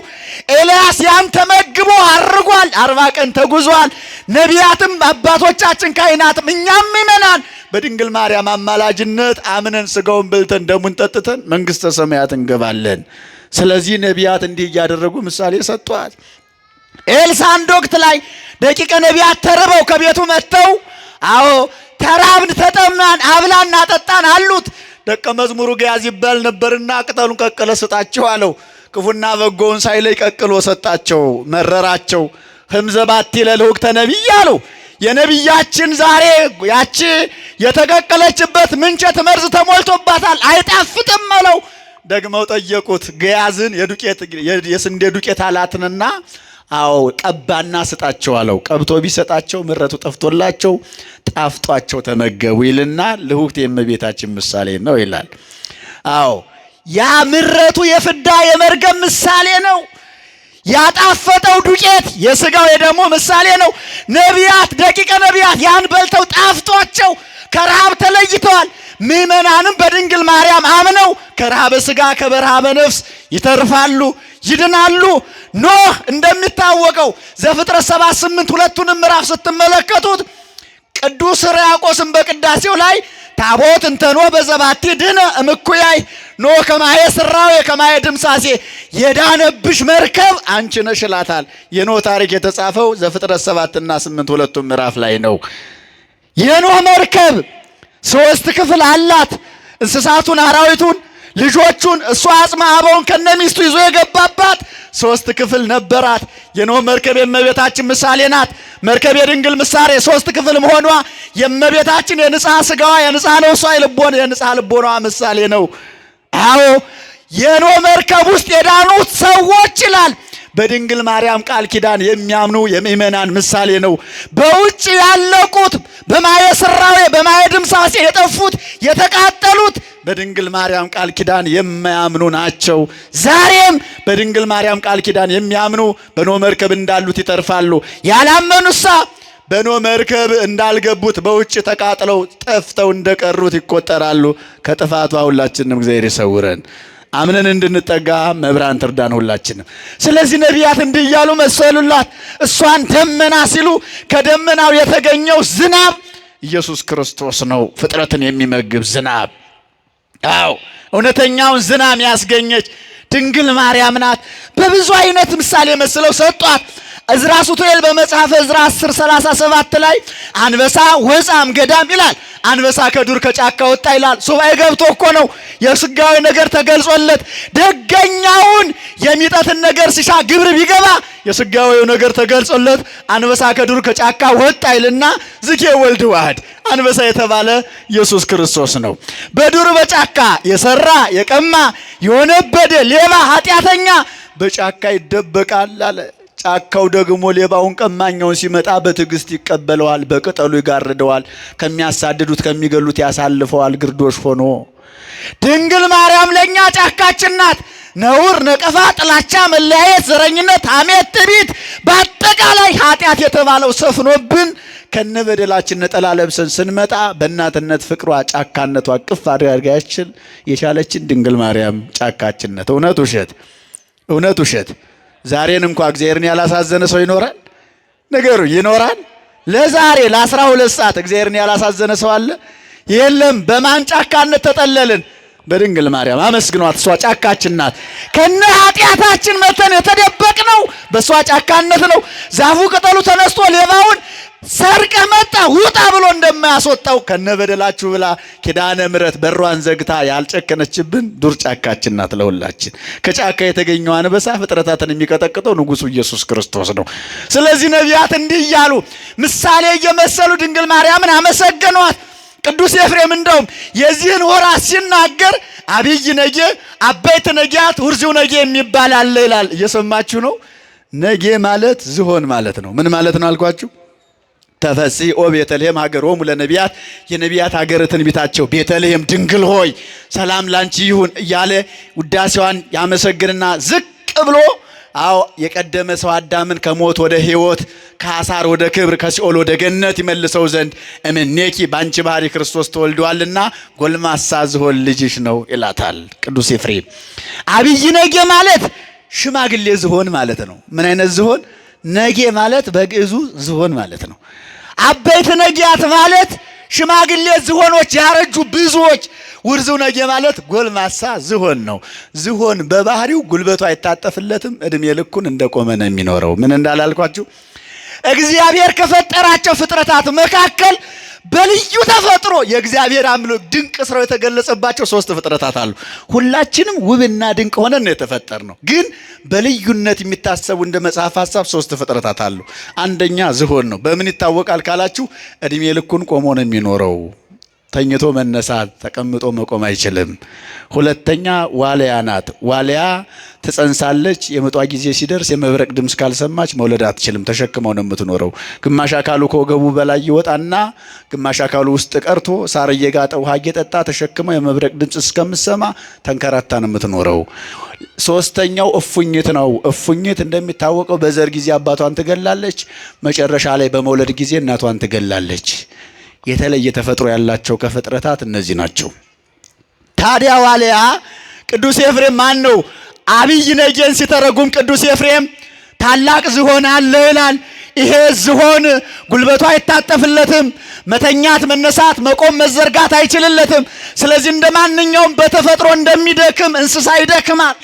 A: ኤልያስ ያን ተመግቦ አርጓል። 40 ቀን ተጉዟል። ነቢያትም አባቶቻችን ካህናትም እኛም ይመናል በድንግል ማርያም አማላጅነት አምነን ስጋውን በልተን ደሙን ጠጥተን መንግሥተ ሰማያት እንገባለን። ስለዚህ ነቢያት እንዲህ እያደረጉ ምሳሌ ሰጥቷል። ኤልሳ አንድ ወቅት ላይ ደቂቀ ነቢያት ተርበው ከቤቱ መጥተው አዎ ተራብን ተጠማን አብላና ጠጣን አሉት። ደቀ መዝሙሩ ገያዝ ይባል ነበርና ቅጠሉን ቀቅለ ስጣቸው አለው። ክፉና በጎውን ሳይለይ ቀቅሎ ሰጣቸው። መረራቸው። ህምዘባቲ ለልሁቅ ተነቢይ አለው። የነቢያችን ዛሬ ያቺ የተቀቀለችበት ምንቸት መርዝ ተሞልቶባታል አይጣፍጥም አለው። ደግመው ጠየቁት። ገያዝን የስንዴ ዱቄት አላትንና አዎ ቀባና ስጣቸው አለው። ቀብቶ ቢሰጣቸው ምረቱ ጠፍቶላቸው ጣፍጧቸው ተመገቡ ይልና ልሁቅት የእመቤታችን ምሳሌ ነው ይላል። አዎ ያ ምረቱ የፍዳ የመርገም ምሳሌ ነው። ያጣፈጠው ዱቄት የሥጋው የደሙ ምሳሌ ነው። ነቢያት ደቂቀ ነቢያት ያን በልተው ጣፍጧቸው ከረሃብ ተለይተዋል። ምእመናንም በድንግል ማርያም አምነው ከረሃበ ሥጋ ከበረሃበ ነፍስ ይተርፋሉ፣ ይድናሉ። ኖህ እንደሚታወቀው ዘፍጥረት 78 ሁለቱንም ምዕራፍ ስትመለከቱት ቅዱስ ሕርያቆስን በቅዳሴው ላይ ታቦት እንተ ኖህ በዘባቲ ድነ እምኩያይ ኖህ ከማየ ስራው ከማየ ድምሳሴ፣ የዳነብሽ መርከብ አንቺ ነሽ ይላታል። የኖህ ታሪክ የተጻፈው ዘፍጥረት 7 እና 8 ሁለቱም ምዕራፍ ላይ ነው። የኖህ መርከብ 3 ክፍል አላት። እንስሳቱን፣ አራዊቱን፣ ልጆቹን እሷ አጽመ አበውን ከነሚስቱ ይዞ የገባባት 3 ክፍል ነበራት። የኖህ መርከብ የእመቤታችን ምሳሌ ናት። መርከብ የድንግል ምሳሌ 3 ክፍል መሆኗ የእመቤታችን የንጽሐ ሥጋዋ የንጽሐ ነፍሷ የንጽሐ ልቦናዋ ምሳሌ ነው። አዎ የኖህ መርከብ ውስጥ የዳኑት ሰዎች ይላል በድንግል ማርያም ቃል ኪዳን የሚያምኑ የምእመናን ምሳሌ ነው። በውጭ ያለቁት በማየ ስራዌ በማየ ድምሳሴ የጠፉት የተቃጠሉት በድንግል ማርያም ቃል ኪዳን የማያምኑ ናቸው። ዛሬም በድንግል ማርያም ቃል ኪዳን የሚያምኑ በኖህ መርከብ እንዳሉት ይተርፋሉ። ያላመኑሳ በኖህ መርከብ እንዳልገቡት በውጭ ተቃጥለው ጠፍተው እንደቀሩት ይቆጠራሉ። ከጥፋቷ ሁላችንም እግዚአብሔር ይሰውረን። አምነን እንድንጠጋ መብራን ትርዳን ሁላችንም። ስለዚህ ነቢያት እንዲህ እያሉ መሰሉላት። እሷን ደመና ሲሉ ከደመናው የተገኘው ዝናብ ኢየሱስ ክርስቶስ ነው፣ ፍጥረትን የሚመግብ ዝናብ። አዎ እውነተኛውን ዝናብ ያስገኘች ድንግል ማርያም ናት። በብዙ አይነት ምሳሌ መስለው ሰጧት። እዝራ ሱቱኤል በመጽሐፈ እዝራ 10:37 ላይ አንበሳ ወፃም ገዳም ይላል። አንበሳ ከዱር ከጫካ ወጣ ይላል። ሱባኤ ገብቶ እኮ ነው የሥጋዊ ነገር ተገልጾለት። ደገኛውን የሚጠትን ነገር ሲሻ ግብር ቢገባ የሥጋዊው ነገር ተገልጾለት አንበሳ ከዱር ከጫካ ወጣ ይልና ዝኬ ወልድ ዋህድ አንበሳ የተባለ ኢየሱስ ክርስቶስ ነው። በዱር በጫካ የሰራ የቀማ የወነበደ ሌባ ኃጢአተኛ በጫካ ይደበቃል አለ። ጫካው ደግሞ ሌባውን ቀማኛውን ሲመጣ በትዕግስት ይቀበለዋል፣ በቅጠሉ ይጋርደዋል፣ ከሚያሳድዱት ከሚገሉት ያሳልፈዋል ግርዶሽ ሆኖ። ድንግል ማርያም ለኛ ጫካችን ናት። ነውር፣ ነቀፋ፣ ጥላቻ፣ መለያየት፣ ዘረኝነት፣ ሐሜት፣ ትዕቢት በአጠቃላይ ኃጢአት የተባለው ሰፍኖብን ከነበደላችን ነጠላ ለብሰን ስንመጣ በእናትነት ፍቅሯ ጫካነቷ ቅፍ አድርጋችን የቻለችን ድንግል ማርያም ጫካችን ናት። እውነት ውሸት? እውነት ውሸት? ዛሬን እንኳ እግዚአብሔርን ያላሳዘነ ሰው ይኖራል? ነገሩ ይኖራል? ለዛሬ ለ12 ሰዓት እግዚአብሔርን ያላሳዘነ ሰው አለ? የለም። በማን ጫካነት ተጠለልን? በድንግል ማርያም። አመስግኗት። እሷ ጫካችን ናት። ከነ ኃጢአታችን መተን የተደበቅነው በእሷ ጫካነት ነው። ዛፉ ቅጠሉ ተነስቶ ሌባውን ሰርቀህ መጣ ውጣ ብሎ እንደማያስወጣው ከነ በደላችሁ ብላ ኪዳነ ምሕረት በሯን ዘግታ ያልጨከነችብን ዱር ጫካችን ናት ለሁላችን። ከጫካ የተገኘው አንበሳ ፍጥረታትን የሚቀጠቅጠው ንጉሡ ኢየሱስ ክርስቶስ ነው። ስለዚህ ነቢያት እንዲህ እያሉ ምሳሌ እየመሰሉ ድንግል ማርያምን አመሰገኗት። ቅዱስ ኤፍሬም እንደውም የዚህን ወራት ሲናገር አብይ ነጌ፣ አበይት ነጊያት፣ ውርዚው ነጌ የሚባል አለ ይላል። እየሰማችሁ ነው። ነጌ ማለት ዝሆን ማለት ነው። ምን ማለት ነው አልኳችሁ? ተፈሥሒ ኦ ቤተልሔም ሀገሮሙ ለነቢያት፣ የነቢያት ሀገር ትንቢታቸው ቤተልሔም ድንግል ሆይ ሰላም ላንቺ ይሁን እያለ ውዳሴዋን ያመሰግንና ዝቅ ብሎ አዎ የቀደመ ሰው አዳምን ከሞት ወደ ሕይወት ከአሳር ወደ ክብር ከሲኦል ወደ ገነት ይመልሰው ዘንድ እምኔኪ ባንቺ ባህሪ ክርስቶስ ተወልዷልና ጎልማሳ ዝሆን ልጅሽ ነው ይላታል ቅዱስ ኤፍሬም። አብይ ነጌ ማለት ሽማግሌ ዝሆን ማለት ነው። ምን አይነት ዝሆን? ነጌ ማለት በግዕዙ ዝሆን ማለት ነው። አበይት ነጊያት ማለት ሽማግሌ ዝሆኖች ያረጁ ብዙዎች። ውርዙው ነጌ ማለት ጎልማሳ ዝሆን ነው። ዝሆን በባህሪው ጉልበቱ አይታጠፍለትም፣ እድሜ ልኩን እንደቆመ ነው የሚኖረው። ምን እንዳላልኳችሁ እግዚአብሔር ከፈጠራቸው ፍጥረታት መካከል በልዩ ተፈጥሮ የእግዚአብሔር አምልኮ ድንቅ ስራው የተገለጸባቸው 3 ፍጥረታት አሉ። ሁላችንም ውብና ድንቅ ሆነን ነው የተፈጠርነው። ግን በልዩነት የሚታሰቡ እንደ መጽሐፍ ሐሳብ 3 ፍጥረታት አሉ። አንደኛ ዝሆን ነው። በምን ይታወቃል ካላችሁ እድሜ ልኩን ቆሞ ነው የሚኖረው። ተኝቶ መነሳት ተቀምጦ መቆም አይችልም። ሁለተኛ ዋልያ ናት። ዋልያ ትጸንሳለች። የምጧ ጊዜ ሲደርስ የመብረቅ ድምፅ ካልሰማች መውለድ አትችልም። ተሸክመው ነው የምትኖረው። ግማሽ አካሉ ከወገቡ በላይ ይወጣና ግማሽ አካሉ ውስጥ ቀርቶ ሳር እየጋጠ ውሃ እየጠጣ ተሸክመው የመብረቅ ድምፅ እስከምትሰማ ተንከራታ ነው የምትኖረው። ሶስተኛው እፉኝት ነው። እፉኝት እንደሚታወቀው በዘር ጊዜ አባቷን ትገላለች። መጨረሻ ላይ በመውለድ ጊዜ እናቷን ትገላለች። የተለየ ተፈጥሮ ያላቸው ከፍጥረታት እነዚህ ናቸው። ታዲያ ዋልያ ቅዱስ ኤፍሬም ማን ነው? አብይ ነጌን ሲተረጉም ቅዱስ ኤፍሬም ታላቅ ዝሆን አለ ይላል። ይሄ ዝሆን ጉልበቱ አይታጠፍለትም። መተኛት፣ መነሳት፣ መቆም፣ መዘርጋት አይችልለትም። ስለዚህ እንደ ማንኛውም በተፈጥሮ እንደሚደክም እንስሳ ይደክማል፣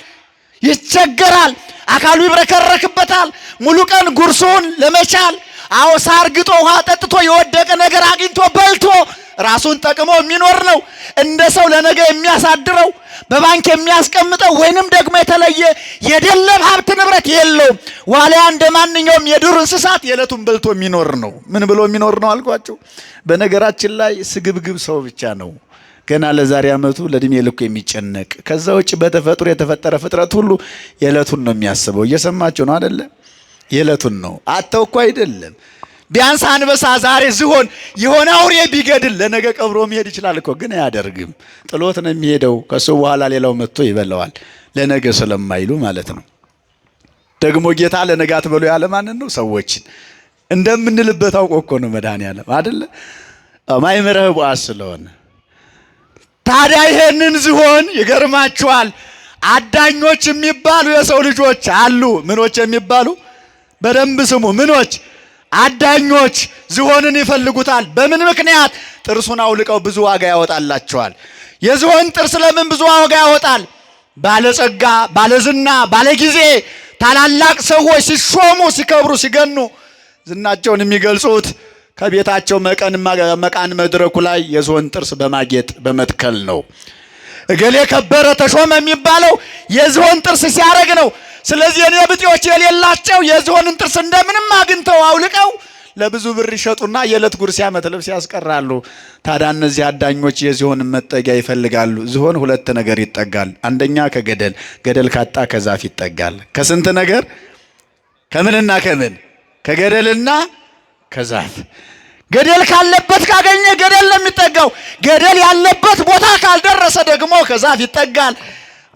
A: ይቸገራል፣ አካሉ ይብረከረክበታል። ሙሉ ቀን ጉርሱን ለመቻል አዎ ሳር ግጦ ውሃ ጠጥቶ የወደቀ ነገር አግኝቶ በልቶ ራሱን ጠቅሞ የሚኖር ነው። እንደ ሰው ለነገ የሚያሳድረው በባንክ የሚያስቀምጠው ወይንም ደግሞ የተለየ የደለብ ሀብት ንብረት የለውም። ዋልያ እንደ ማንኛውም የዱር እንስሳት የዕለቱን በልቶ የሚኖር ነው። ምን ብሎ የሚኖር ነው አልኳችሁ? በነገራችን ላይ ስግብግብ ሰው ብቻ ነው ገና ለዛሬ ዓመቱ ለእድሜ ልኩ የሚጨነቅ። ከዛ ውጭ በተፈጥሮ የተፈጠረ ፍጥረት ሁሉ የዕለቱን ነው የሚያስበው። እየሰማችሁ ነው አይደለ? የዕለቱን ነው። አተው እኮ አይደለም። ቢያንስ አንበሳ ዛሬ ዝሆን የሆነ አውሬ ቢገድል ለነገ ቀብሮ መሄድ ይችላል እኮ፣ ግን አያደርግም። ጥሎት ነው የሚሄደው። ከሱ በኋላ ሌላው መጥቶ ይበላዋል። ለነገ ስለማይሉ ማለት ነው። ደግሞ ጌታ ለነገ አትበሉ ያለ ማንን ነው? ሰዎችን እንደምንልበት አውቆ እኮ ነው መድኃኒዓለም አይደለ? ማይምረህ ቧስ ስለሆነ ታዲያ ይሄንን ዝሆን ይገርማችኋል። አዳኞች የሚባሉ የሰው ልጆች አሉ። ምኖች የሚባሉ በደንብ ስሙ። ምኖች? አዳኞች ዝሆንን ይፈልጉታል። በምን ምክንያት? ጥርሱን አውልቀው ብዙ ዋጋ ያወጣላቸዋል። የዝሆን ጥርስ ለምን ብዙ ዋጋ ያወጣል? ባለጸጋ፣ ባለዝና፣ ባለጊዜ ታላላቅ ሰዎች ሲሾሙ፣ ሲከብሩ፣ ሲገኑ ዝናቸውን የሚገልጹት ከቤታቸው መቃን መድረኩ ላይ የዝሆን ጥርስ በማጌጥ በመትከል ነው። እገሌ ከበረ ተሾመ የሚባለው የዝሆን ጥርስ ሲያረግ ነው። ስለዚህ እኔ ብጤዎች የሌላቸው የዝሆንን ጥርስ እንደምንም አግኝተው አውልቀው ለብዙ ብር ይሸጡና የዕለት ጉርስ ዓመት ልብስ ያስቀራሉ። ታዲያ እነዚህ አዳኞች የዝሆንን መጠጊያ ይፈልጋሉ። ዝሆን 2 ነገር ይጠጋል። አንደኛ ከገደል፣ ገደል ካጣ ከዛፍ ይጠጋል። ከስንት ነገር? ከምንና ከምን? ከገደልና ከዛፍ። ገደል ካለበት ካገኘ ገደል ለሚጠጋው፣ ገደል ያለበት ቦታ ካልደረሰ ደግሞ ከዛፍ ይጠጋል።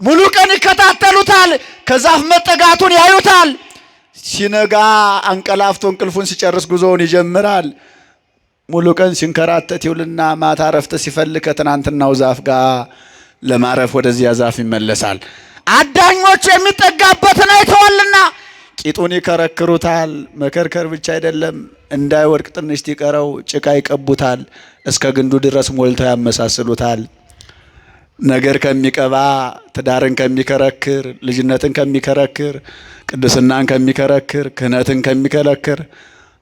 A: ሙሉ ቀን ይከታተሉታል። ከዛፍ መጠጋቱን ያዩታል። ሲነጋ አንቀላፍቶ እንቅልፉን ሲጨርስ ጉዞውን ይጀምራል። ሙሉ ቀን ሲንከራተት ይውልና ማታ ረፍት ሲፈልግ ከትናንትናው ዛፍ ጋር ለማረፍ ወደዚያ ዛፍ ይመለሳል። አዳኞቹ የሚጠጋበትን አይተዋልና ቂጡን ይከረክሩታል። መከርከር ብቻ አይደለም፣ እንዳይወድቅ ትንሽ ይቀረው ጭቃ ይቀቡታል። እስከ ግንዱ ድረስ ሞልተው ያመሳስሉታል። ነገር ከሚቀባ ትዳርን ከሚከረክር፣ ልጅነትን ከሚከረክር፣ ቅድስናን ከሚከረክር፣ ክህነትን ከሚከለክር፣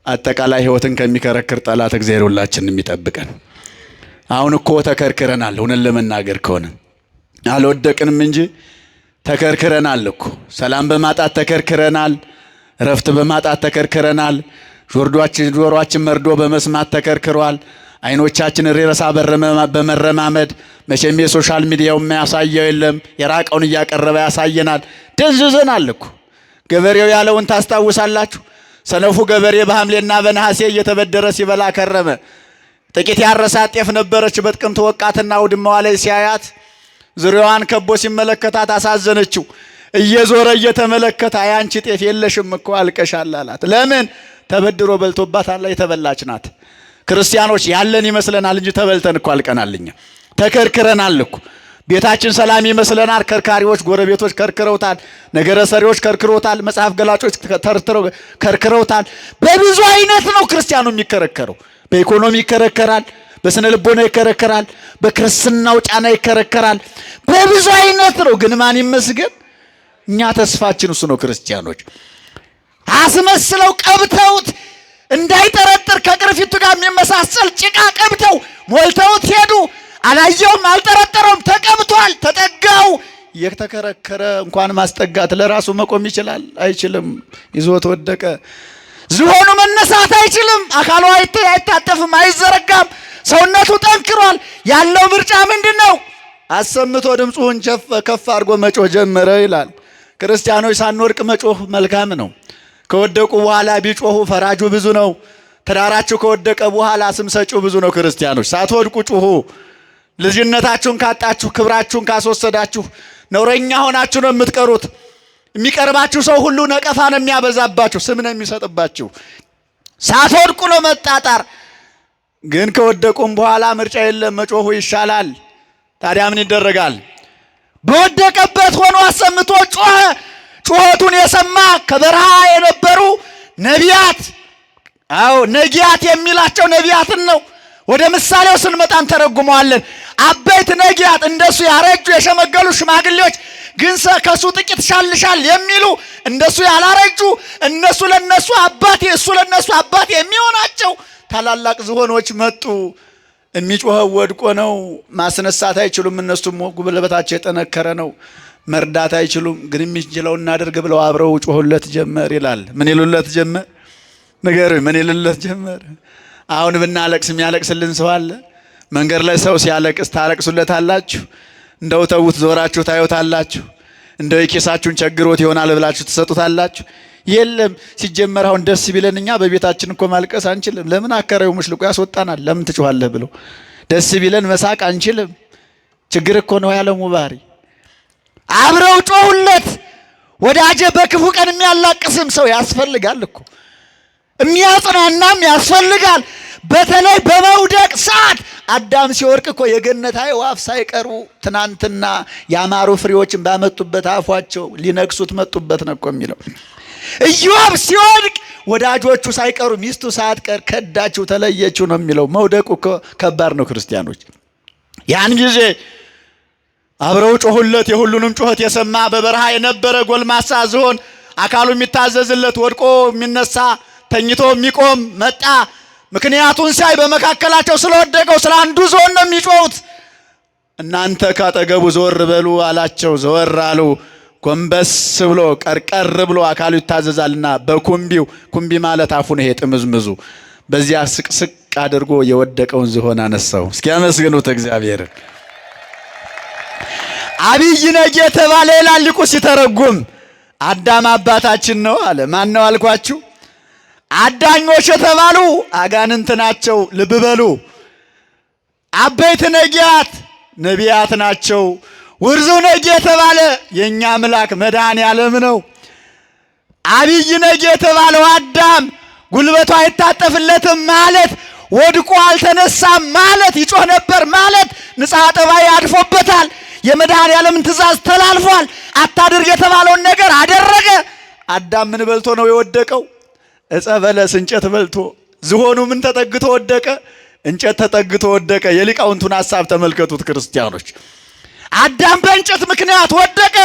A: አጠቃላይ ሕይወትን ከሚከረክር ጠላት እግዚአብሔር ሁላችንን የሚጠብቀን። አሁን እኮ ተከርክረናል። እውነት ለመናገር ከሆነ አልወደቅንም እንጂ ተከርክረናል እኮ። ሰላም በማጣት ተከርክረናል። ረፍት በማጣት ተከርክረናል። ጆሮአችን መርዶ በመስማት ተከርክሯል። አይኖቻችን ሬረሳ በመረማመድ መቼም የሶሻል ሚዲያው የሚያሳየው የለም፣ የራቀውን እያቀረበ ያሳየናል። ደንዝዘናል እኮ። ገበሬው ያለውን ታስታውሳላችሁ? ሰነፉ ገበሬ በሐምሌና በነሐሴ እየተበደረ ሲበላ ከረመ። ጥቂት ያረሳት ጤፍ ነበረች። በጥቅምት ወቃትና አውድማዋ ላይ ሲያያት ዙሪያዋን ከቦ ሲመለከታት አሳዘነችው። እየዞረ እየተመለከተ አያንቺ ጤፍ የለሽም እኮ አልቀሻል አላት። ለምን? ተበድሮ በልቶባታል። የተበላች ናት። ክርስቲያኖች ያለን ይመስለናል እንጂ ተበልተን እኮ አልቀናልኛ። ተከርክረናል እኮ። ቤታችን ሰላም ይመስለናል። ከርካሪዎች ጎረቤቶች ከርክረውታል። ነገረ ሰሪዎች ከርክረውታል። መጽሐፍ ገላጮች ከርክረውታል። በብዙ አይነት ነው ክርስቲያኑ የሚከረከረው። በኢኮኖሚ ይከረከራል፣ በስነ ልቦና ይከረከራል፣ በክርስትናው ጫና ይከረከራል። በብዙ አይነት ነው። ግን ማን ይመስገን? እኛ ተስፋችን እሱ ነው። ክርስቲያኖች አስመስለው ቀብተውት እንዳይጠረጥር ከቅርፊቱ ጋር የሚመሳሰል ጭቃ ቀብተው ሞልተውት ሄዱ። አላየውም፣ አልጠረጠረውም። ተቀብቷል፣ ተጠጋው። የተከረከረ እንኳን ማስጠጋት ለራሱ መቆም ይችላል? አይችልም። ይዞት ወደቀ። ዝሆኑ መነሳት አይችልም። አካሉ አይታጠፍም፣ አይዘረጋም። ሰውነቱ ጠንክሯል። ያለው ምርጫ ምንድን ነው? አሰምቶ ድምፁን ከፍ አድርጎ መጮህ ጀመረ ይላል። ክርስቲያኖች ሳንወድቅ መጮህ መልካም ነው። ከወደቁ በኋላ ቢጮሁ ፈራጁ ብዙ ነው። ትዳራችሁ ከወደቀ በኋላ ስም ሰጪው ብዙ ነው። ክርስቲያኖች ሳትወድቁ ጩሁ። ልጅነታችሁን ካጣችሁ፣ ክብራችሁን ካስወሰዳችሁ ነውረኛ ሆናችሁ ነው የምትቀሩት። የሚቀርባችሁ ሰው ሁሉ ነቀፋ ነው የሚያበዛባችሁ፣ ስም ነው የሚሰጥባችሁ። ሳትወድቁ ነው መጣጣር። ግን ከወደቁም በኋላ ምርጫ የለም፣ መጮሁ ይሻላል። ታዲያ ምን ይደረጋል? በወደቀበት ሆኖ አሰምቶ ጮኸ። ጩኸቱን የሰማ ከበረሃ የነበሩ ነቢያት፣ ነጊያት የሚላቸው ነቢያትን ነው። ወደ ምሳሌው ስንመጣን ተረጉመዋለን። አበይት ነጊያት እንደሱ ያረጁ የሸመገሉ ሽማግሌዎች ግን ከሱ ጥቂት ሻልሻል የሚሉ እንደሱ ያላረጁ እነሱ ለነሱ አባቴ እሱ ለነሱ አባቴ የሚሆናቸው ታላላቅ ዝሆኖች መጡ። የሚጮኸው ወድቆ ነው። ማስነሳት አይችሉም። እነሱም ጉልበታቸው የጠነከረ ነው። መርዳት አይችሉም። ግን የሚችለው እናድርግ ብለው አብረው ጮሁለት ጀመር ይላል። ምን ይሉለት ጀመር? ንገሩኝ። ምን ይሉለት ጀመር? አሁን ብናለቅስ የሚያለቅስልን ሰው አለ? መንገድ ላይ ሰው ሲያለቅስ ታለቅሱለታላችሁ? እንደው ተውት ዞራችሁ ታዩታላችሁ? እንደው የኪሳችሁን ቸግሮት ይሆናል ብላችሁ ትሰጡታላችሁ? የለም። ሲጀመር አሁን ደስ ቢለን እኛ በቤታችን እኮ ማልቀስ አንችልም። ለምን? አከራዩ ሙሽልቆ ያስወጣናል። ለምን ትጮኻለህ ብሎ ደስ ቢለን መሳቅ አንችልም። ችግር እኮ ነው ያለው ሙባሪ። አብረው ጮሁለት። ወዳጄ በክፉ ቀን የሚያላቅስም ሰው ያስፈልጋል እኮ፣ የሚያጽናናም ያስፈልጋል። በተለይ በመውደቅ ሰዓት አዳም ሲወርቅ እኮ የገነት አዕዋፍ ሳይቀሩ ትናንትና ያማሩ ፍሬዎችን ባመጡበት አፏቸው ሊነክሱት መጡበት ነው እኮ የሚለው። ኢዮብ ሲወድቅ ወዳጆቹ ሳይቀሩ ሚስቱ ሳትቀር ከዳችው፣ ተለየችው ነው የሚለው። መውደቁ እኮ ከባድ ነው ክርስቲያኖች። ያን ጊዜ አብረው ጮሁለት። የሁሉንም ጩኸት የሰማ በበረሃ የነበረ ጎልማሳ ዝሆን አካሉ የሚታዘዝለት ወድቆ የሚነሳ ተኝቶ የሚቆም መጣ። ምክንያቱን ሲያይ በመካከላቸው ስለወደቀው ስለ አንዱ ዝሆን ነው የሚጮሁት። እናንተ ካጠገቡ ዘወር በሉ አላቸው። ዘወር አሉ። ጎንበስ ብሎ ቀርቀር ብሎ አካሉ ይታዘዛልና በኩምቢው፣ ኩምቢ ማለት አፉን ይሄ ጥምዝምዙ፣ በዚያ ስቅስቅ አድርጎ የወደቀውን ዝሆን አነሳው። እስኪ ያመስግኑት እግዚአብሔርን። አብይ ነጌ የተባለ ይላል ሊቁ ሲተረጉም፣ አዳም አባታችን ነው አለ። ማን ነው አልኳችሁ? አዳኞች የተባሉ አጋንንት ናቸው። ልብ በሉ። አበይት ነጊያት ነቢያት ናቸው። ውርዙ ነጌ የተባለ የኛ አምላክ መድኃኔ ዓለም ነው። አብይ ነጌ የተባለው አዳም ጉልበቱ አይታጠፍለትም ማለት ወድቆ አልተነሳም ማለት ይጮህ ነበር ማለት ንጽሐ ጠባይ አድፎበታል። የመድኃኔ ዓለምን ትእዛዝ ተላልፏል። አታድርግ የተባለውን ነገር አደረገ። አዳም ምን በልቶ ነው የወደቀው? ዕፀ በለስ እንጨት በልቶ። ዝሆኑ ምን ተጠግቶ ወደቀ? እንጨት ተጠግቶ ወደቀ። የሊቃውንቱን ሐሳብ ተመልከቱት ክርስቲያኖች። አዳም በእንጨት ምክንያት ወደቀ።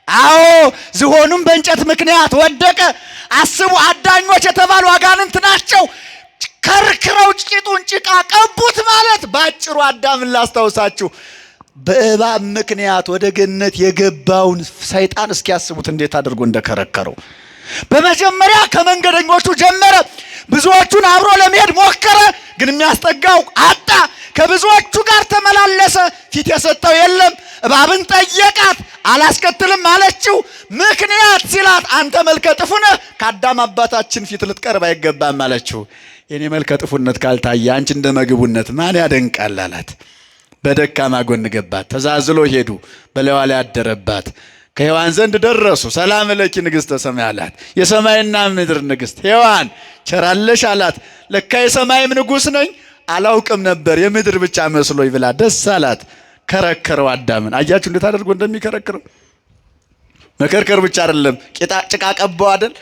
A: አዎ ዝሆኑም በእንጨት ምክንያት ወደቀ። አስቡ፣ አዳኞች የተባሉ አጋንንት ናቸው። ከርክረው ጭቂጡን ጭቃ ቀቡት ማለት ባጭሩ አዳምን ላስታውሳችሁ፣ በእባብ ምክንያት ወደ ገነት የገባውን ሰይጣን እስኪያስቡት እንዴት አድርጎ እንደከረከረው። በመጀመሪያ ከመንገደኞቹ ጀመረ። ብዙዎቹን አብሮ ለመሄድ ሞከረ፣ ግን የሚያስጠጋው አጣ። ከብዙዎቹ ጋር ተመላለሰ፣ ፊት የሰጠው የለም። እባብን ጠየቃት፣ አላስከትልም አለችው። ምክንያት ሲላት አንተ መልከ ጥፉ ነህ፣ ከአዳም አባታችን ፊት ልትቀርብ አይገባም አለችው። የኔ መልከ ጥፉነት ካልታየ አንቺ እንደ መግቡነት ማን ያደንቃል አላት። በደካማ ጎን ገባት። ተዛዝሎ ሄዱ። በላይዋ ላይ አደረባት። ከሔዋን ዘንድ ደረሱ። ሰላም ለኪ ንግሥተ ሰማይ አላት። የሰማይና ምድር ንግሥት ሔዋን ቸራለሽ አላት። ለካ የሰማይም ንጉሥ ነኝ አላውቅም ነበር የምድር ብቻ መስሎኝ ብላ ደስ አላት። ከረከረው አዳምን። አያችሁ እንዴት አድርጎ እንደሚከረክረው። መከርከር ብቻ አይደለም፣ ጭቃ ቀባው አይደል?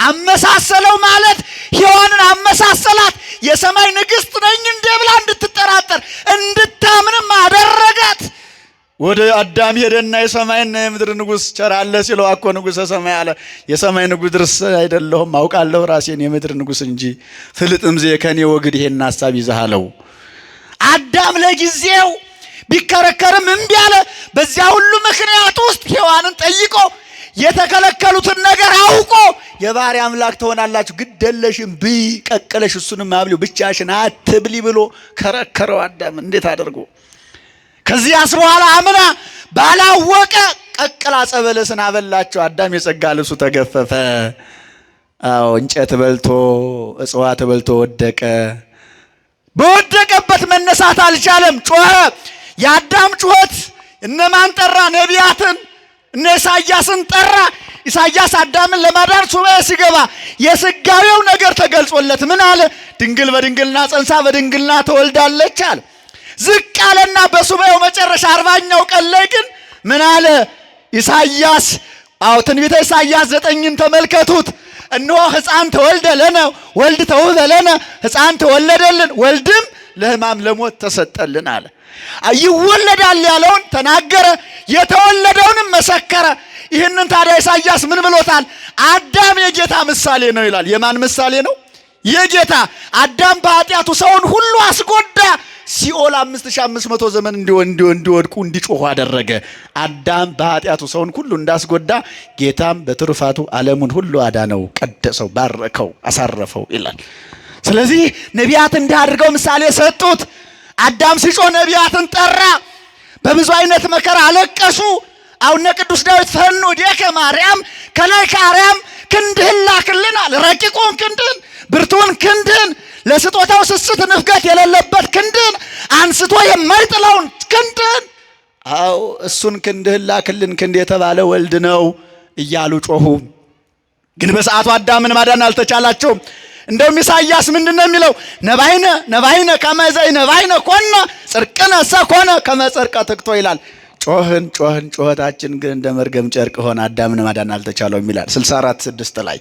A: አመሳሰለው ማለት ሔዋንን አመሳሰላት። የሰማይ ንግሥት ነኝ እንደ ብላ እንድትጠራጠር እንድታምንም አደረጋት። ወደ አዳም ሄደና የሰማይና የምድር ንጉሥ ቸራለ ሲለው አኮ ንጉሠ ሰማይ አለ። የሰማይ ንጉሥ ድረስ አይደለሁም አውቃለሁ ራሴን የምድር ንጉሥ እንጂ ፍልጥምዜ ከኔ ወግድ ይሄን ሐሳብ ይዛሃለው። አዳም ለጊዜው ቢከረከርም እምቢ አለ። በዚያ ሁሉ ምክንያት ውስጥ ሔዋንን ጠይቆ የተከለከሉትን ነገር አውቆ የባህሪ አምላክ ትሆናላችሁ ግደለሽም ብይ ቀቀለሽ እሱንም አብሊው ብቻሽን አትብሊ ብሎ ከረከረው አዳም። እንዴት አድርጎ ከዚያስ በኋላ አምና ባላወቀ ቀቅላ ዕፀ በለስን አበላቸው። አዳም የጸጋ ልብሱ ተገፈፈ። አዎ እንጨት በልቶ እጽዋት በልቶ ወደቀ። በወደቀበት መነሳት አልቻለም፣ ጮኸ። የአዳም ጩኸት እነማን ጠራ? ነቢያትን እነ ኢሳያስን ጠራ። ኢሳያስ አዳምን ለማዳን ሱባኤ ሲገባ የስጋዌው ነገር ተገልጾለት ምን አለ? ድንግል በድንግልና ጸንሳ በድንግልና ተወልዳለች አለ። ዝቅ አለና በሱባኤው መጨረሻ 40ኛው ቀን ላይ ግን ምን አለ ኢሳያስ? አዎ ትንቢተ ኢሳያስ 9ን ተመልከቱት። እነሆ ሕፃን ተወልደ ለነ ወልድ ተውህበ ለነ፣ ሕፃን ተወለደልን ወልድም ለሕማም ለሞት ተሰጠልን አለ። ይወለዳል ያለውን ተናገረ፣ የተወለደውንም መሰከረ። ይህንን ታዲያ ኢሳያስ ምን ብሎታል? አዳም የጌታ ምሳሌ ነው ይላል። የማን ምሳሌ ነው? የጌታ። አዳም በኃጢአቱ ሰውን ሁሉ አስጎዳ። ሲኦል 5500 ዘመን እንዲወድቁ እንዲጮሁ አደረገ። አዳም በኃጢአቱ ሰውን ሁሉ እንዳስጎዳ ጌታም በትሩፋቱ ዓለሙን ሁሉ አዳነው፣ ቀደሰው፣ ባረከው፣ አሳረፈው ይላል። ስለዚህ ነቢያት እንዳድርገው ምሳሌ ሰጡት። አዳም ሲጮህ ነቢያትን ጠራ። በብዙ አይነት መከራ አለቀሱ። አሁን ቅዱስ ዳዊት ፈኑ ዲከ ማርያም ከላይ ከአርያም ክንድህን ላክልን አለ። ረቂቁን ክንድህን፣ ብርቱን ክንድህን፣ ለስጦታው ስስት ንፍገት የሌለበት ክንድህን፣ አንስቶ የማይጥለውን ክንድህን። አዎ እሱን ክንድህን ላክልን። ክንድ የተባለ ወልድ ነው እያሉ ጮሁ። ግን በሰዓቱ አዳምን ማዳን አልተቻላቸውም። እንደውም ኢሳያስ ምንድነው የሚለው? ነባይነ ነባይነ ከመዘይ ነባይነ ኮነ ጽርቅነ ሰኮነ ከመጽርቀ ትክቶ ይላል። ጮህን ጮህታችን ግን እንደ መርገም ጨርቅ ሆነ፣ አዳምን ማዳን አልተቻለውም ይላል 64:6 ላይ።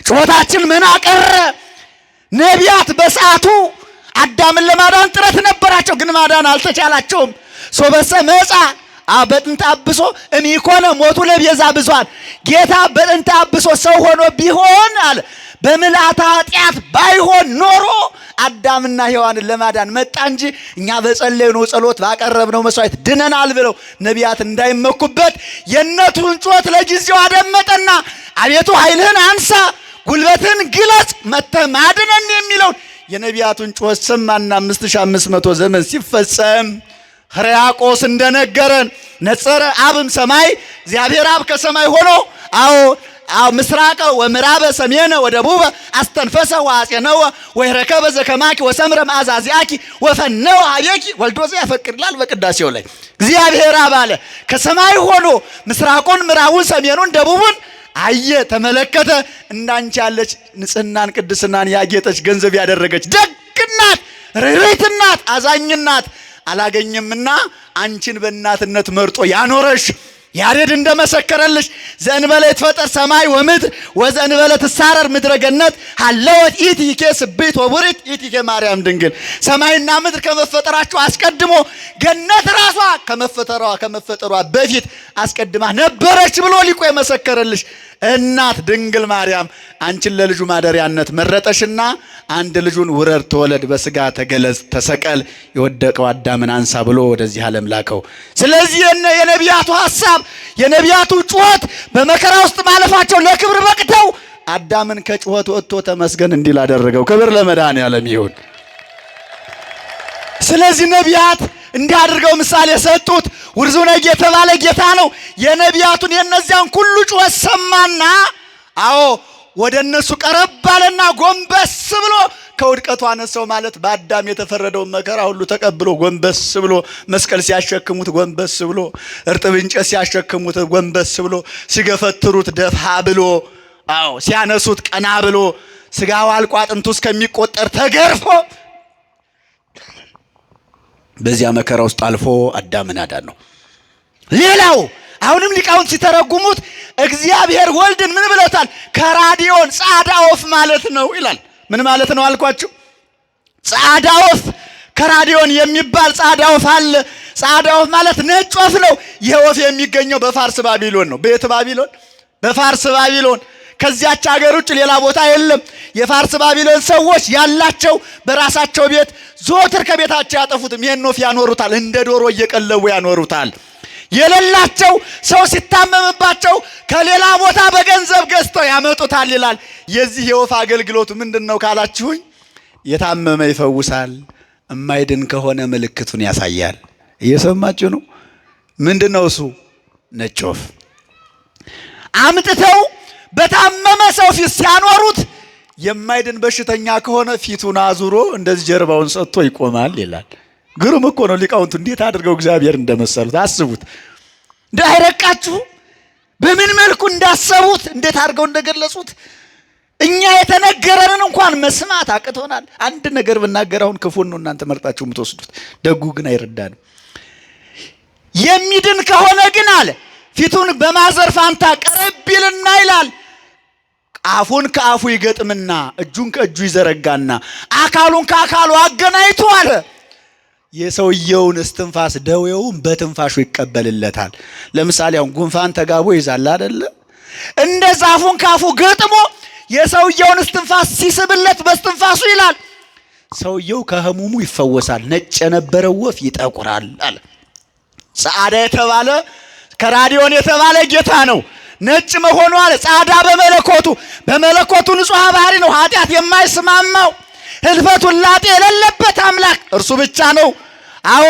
A: ጮህታችን ምን አቀረ? ነቢያት በሰዓቱ አዳምን ለማዳን ጥረት ነበራቸው፣ ግን ማዳን አልተቻላቸውም። ሶበሰ መጻ በጥንተ አብሶ እምይኮነ ሞቱ ለቤዛ ብዙኃን። ጌታ በጥንተ አብሶ ሰው ሆኖ ቢሆን አለ በምልአተ ኃጢአት ባይሆን ኖሮ አዳምና ሔዋንን ለማዳን መጣ እንጂ እኛ በጸለይነው ጸሎት ባቀረብነው መስዋዕት ድነናል ብለው ነቢያት እንዳይመኩበት የእነቱን ጩኸት ለጊዜው አደመጠና አቤቱ ኃይልህን አንሳ፣ ጉልበትን ግለጽ፣ መጥተህ ማድነን የሚለውን የነቢያቱን ጩኸት ሰማና 5500 ዘመን ሲፈጸም ሕርያቆስ እንደነገረን ነጸረ አብም ሰማይ እግዚአብሔር አብ ከሰማይ ሆኖ ምስራቀ ወምዕራበ ሰሜነ ወደቡበ አስተንፈሰ ወአጼነወ ወይረከበ ዘከማኪ ወሰምረ ማዛዚአኪ ወፈነወ ሀቤኪ ወልዶ ዘያፈቅር ይላል በቅዳሴው ላይ። እግዚአብሔር አብ አለ ከሰማይ ሆኖ ምስራቁን፣ ምዕራቡን፣ ሰሜኑን፣ ደቡቡን አየ፣ ተመለከተ። እንዳንቺ ያለች ንጽህናን ቅድስናን ያጌጠች ገንዘብ ያደረገች ደግናት፣ ርኅርኅትናት፣ አዛኝናት አላገኘምና አንቺን በእናትነት መርጦ ያኖረሽ ያሬድ እንደመሰከረልሽ ዘእንበለ ይትፈጠር ሰማይ ወምድር ወዘእንበለ ትሳረር ምድረ ገነት ሀለወት ኢቲኬ ስብሕት ወቡርክት ኢቲኬ ማርያም ድንግል። ሰማይና ምድር ከመፈጠራቸው አስቀድሞ ገነት ራሷ ከመፈጠሯ በፊት አስቀድማ ነበረች ብሎ ሊቁ የመሰከረልሽ እናት ድንግል ማርያም አንቺን ለልጁ ማደሪያነት መረጠሽና አንድ ልጁን ውረድ ተወለድ በስጋ ተገለጽ ተሰቀል የወደቀው አዳምን አንሳ ብሎ ወደዚህ ዓለም ላከው። ስለዚህ የነቢያቱ ሐሳብ የነቢያቱ ጩኸት በመከራ ውስጥ ማለፋቸው ለክብር በቅተው አዳምን ከጩኸት ወጥቶ ተመስገን እንዲል አደረገው። ክብር ለመድኃኔዓለም ይሁን። ስለዚህ ነቢያት እንዲህ አድርገው ምሳሌ ሰጡት። ውርዙነጌ የተባለ ጌታ ነው የነቢያቱን የነዚያን ሁሉ ጩኸት ሰማና አዎ ወደ እነሱ ቀረብ ባለና ጎንበስ ብሎ ከውድቀቱ አነሳው። ማለት በአዳም የተፈረደውን መከራ ሁሉ ተቀብሎ ጎንበስ ብሎ መስቀል ሲያሸክሙት ጎንበስ ብሎ እርጥብ እንጨት ሲያሸክሙት ጎንበስ ብሎ ሲገፈትሩት ደፋ ብሎ አዎ ሲያነሱት ቀና ብሎ ስጋው አልቆ አጥንቱ እስከሚቆጠር ተገርፎ በዚያ መከራ ውስጥ አልፎ አዳምን አዳነው። ሌላው አሁንም ሊቃውንት ሲተረጉሙት እግዚአብሔር ወልድን ምን ብለውታል? ከራዲዮን ጻዳ ወፍ ማለት ነው ይላል። ምን ማለት ነው አልኳችሁ? ጻዳ ወፍ ከራዲዮን የሚባል ጻዳ ወፍ አለ። ጻዳ ወፍ ማለት ነጭ ወፍ ነው። ይህ ወፍ የሚገኘው በፋርስ ባቢሎን ነው። በየት ባቢሎን? በፋርስ ባቢሎን። ከዚያች ሀገር ውጭ ሌላ ቦታ የለም። የፋርስ ባቢሎን ሰዎች ያላቸው በራሳቸው ቤት ዞትር ከቤታቸው ያጠፉትም ይሄን ወፍ ያኖሩታል። እንደ ዶሮ እየቀለቡ ያኖሩታል። የሌላቸው ሰው ሲታመምባቸው ከሌላ ቦታ በገንዘብ ገዝተው ያመጡታል ይላል። የዚህ የወፍ አገልግሎቱ ምንድነው ካላችሁኝ፣ የታመመ ይፈውሳል፣ የማይድን ከሆነ ምልክቱን ያሳያል። እየሰማችሁ ነው? ምንድነው እሱ? ነጭ ወፍ አምጥተው በታመመ ሰው ፊት ሲያኖሩት የማይድን በሽተኛ ከሆነ ፊቱን አዙሮ እንደዚህ ጀርባውን ሰጥቶ ይቆማል ይላል። ግሩም እኮ ነው። ሊቃውንቱ እንዴት አድርገው እግዚአብሔር እንደመሰሉት አስቡት። እንዳይረቃችሁ በምን መልኩ እንዳሰቡት እንዴት አድርገው እንደገለጹት እኛ የተነገረንን እንኳን መስማት አቅቶናል። አንድ ነገር ብናገር አሁን ክፉን ነው እናንተ መርጣችሁ የምትወስዱት፣ ደጉ ግን አይረዳንም። የሚድን ከሆነ ግን አለ ፊቱን በማዘር ፋንታ ቀረብ ይልና ይላል አፉን ከአፉ ይገጥምና እጁን ከእጁ ይዘረጋና አካሉን ከአካሉ አገናኝቶ አለ የሰውየውን እስትንፋስ ደዌውን በትንፋሹ ይቀበልለታል። ለምሳሌ አሁን ጉንፋን ተጋቦ ይዛል አይደለ? እንደዛ አፉን ከአፉ ገጥሞ የሰውየውን እስትንፋስ ሲስብለት በእስትንፋሱ ይላል ሰውየው ከህሙሙ ይፈወሳል። ነጭ የነበረው ወፍ ይጠቁራል አለ። ጻዳ የተባለ ከራዲዮን የተባለ ጌታ ነው። ነጭ መሆኑ አለ ጻዳ በመለኮቱ ንጹሕ ባህሪ ነው። ኃጢአት የማይስማማው ህልፈት ውላጤ የሌለበት አምላክ እርሱ ብቻ ነው። አዎ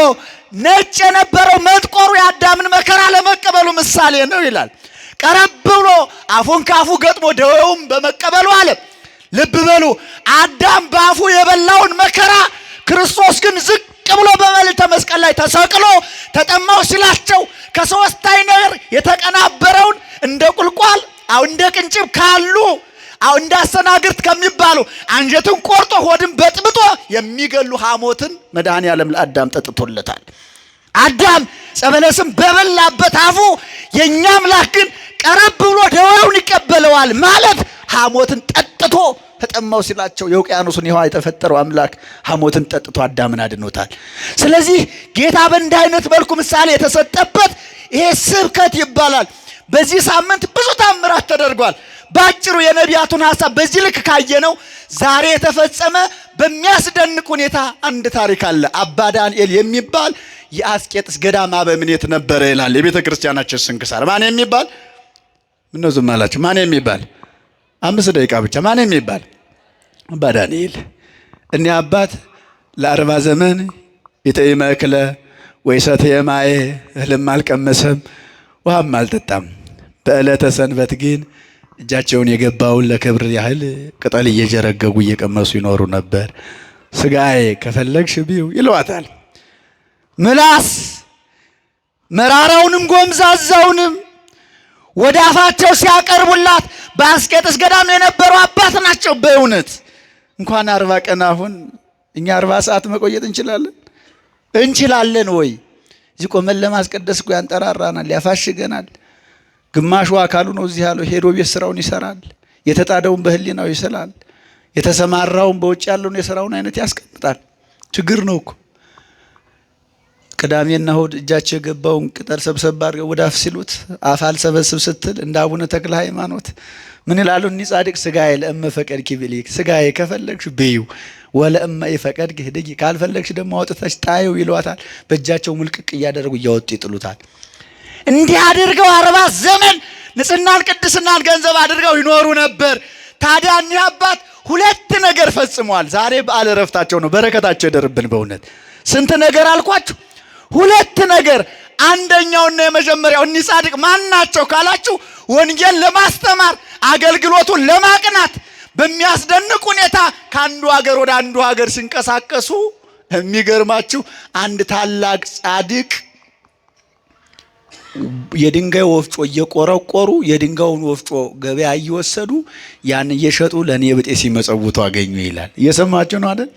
A: ነጭ የነበረው መጥቆሩ የአዳምን መከራ ለመቀበሉ ምሳሌ ነው ይላል። ቀረብ ብሎ አፉን ካፉ ገጥሞ ደዌውን በመቀበሉ አለ። ልብ በሉ አዳም በአፉ የበላውን መከራ ክርስቶስ ግን ዝቅ ብሎ በመልዕልተ መስቀል ላይ ተሰቅሎ ተጠማው ሲላቸው ከሶስት አይነት የተቀናበረውን እንደ ቁልቋል እንደ ቅንጭብ ካሉ እንደ አሰናግርት ከሚባሉ አንጀትን ቆርጦ ሆድን በጥብጦ የሚገሉ ሐሞትን መድኃኔዓለም ለአዳም ጠጥቶለታል። አዳም ጸበለስም በበላበት አፉ የኛ አምላክ ግን ቀረብ ብሎ ደዌውን ይቀበለዋል ማለት ሐሞትን ጠጥቶ ተጠማው ሲላቸው የውቅያኖሱን ውሃ የተፈጠረው አምላክ ሐሞትን ጠጥቶ አዳምን አድኖታል። ስለዚህ ጌታ በእንዲህ አይነት መልኩ ምሳሌ የተሰጠበት ይሄ ስብከት ይባላል። በዚህ ሳምንት ብዙ ታምራት ተደርጓል። ባጭሩ የነቢያቱን ሐሳብ በዚህ ልክ ካየነው ዛሬ የተፈጸመ በሚያስደንቅ ሁኔታ አንድ ታሪክ አለ። አባ ዳንኤል የሚባል የአስቄጥስ ገዳም አበምኔት ነበረ ይላል የቤተ ክርስቲያናችን ስንክሳር። ማን የሚባል ምነው ዝም አላችሁ? ማን የሚባል 5 ደቂቃ ብቻ። ማን የሚባል አባ ዳንኤል። እኒህ አባት ለ40 ዘመን ኢተኢመ እክለ ወኢሰተየ ማየ እህልም አልቀመሰም ውሃም አልጠጣም። በዕለተ ሰንበት ግን እጃቸውን የገባውን ለክብር ያህል ቅጠል እየጀረገጉ እየቀመሱ ይኖሩ ነበር። ስጋዬ ከፈለግሽ ብዪው ይለዋታል። ምላስ መራራውንም ጎምዛዛውንም ወደ አፋቸው ሲያቀርቡላት በአስቄጥስ ገዳም የነበሩ አባት ናቸው። በእውነት እንኳን 40 ቀን አሁን እኛ 40 ሰዓት መቆየት እንችላለን ወይ? እዚህ ቆመን ለማስቀደስ እኮ ያንጠራራናል፣ ያፋሽገናል። ግማሹ አካሉ ነው እዚህ ያለው ሄዶ ቤት ስራውን ይሰራል። የተጣደውን በህሊናው ይስላል። የተሰማራውን በውጭ ያለውን የስራውን አይነት ያስቀምጣል። ችግር ነው እኮ። ቅዳሜና እሑድ እጃቸው የገባውን ቅጠል ሰብሰብ አድርገው ወደ አፍ ሲሉት አፍ አልሰበስብ ስትል እንደ አቡነ ተክለ ሃይማኖት ምን ይላሉ? እኒ ጻድቅ ስጋዬ ለእመ ፈቀድኪ ብሊክ፣ ስጋዬ ከፈለግሽ ብዩ ወለእመ ይፈቀድኪ ህድጊ፣ ካልፈለግሽ ደግሞ አውጥተሽ ጣዩ ይሏታል። በእጃቸው ሙልቅቅ እያደረጉ እያወጡ ይጥሉታል። እንዲህ አድርገው 40 ዘመን ንጽህናን ቅድስናን ገንዘብ አድርገው ይኖሩ ነበር። ታዲያ እኒህ አባት 2 ነገር ፈጽመዋል። ዛሬ በዓለ ዕረፍታቸው ነው። በረከታቸው ይደርብን በእውነት። ስንት ነገር አልኳችሁ? 2 ነገር። አንደኛውና የመጀመሪያው እኒህ ጻድቅ ማን ናቸው ካላችሁ ወንጌል ለማስተማር አገልግሎቱን ለማቅናት በሚያስደንቅ ሁኔታ ከአንዱ ሀገር ወደ አንዱ ሀገር ሲንቀሳቀሱ የሚገርማችሁ አንድ ታላቅ ጻድቅ የድንጋይ ወፍጮ እየቆረቆሩ የድንጋዩን ወፍጮ ገበያ እየወሰዱ ያን እየሸጡ ለኔ ብጤ ሲመጸውቱ አገኙ ይላል። እየሰማችሁ ነው አይደል?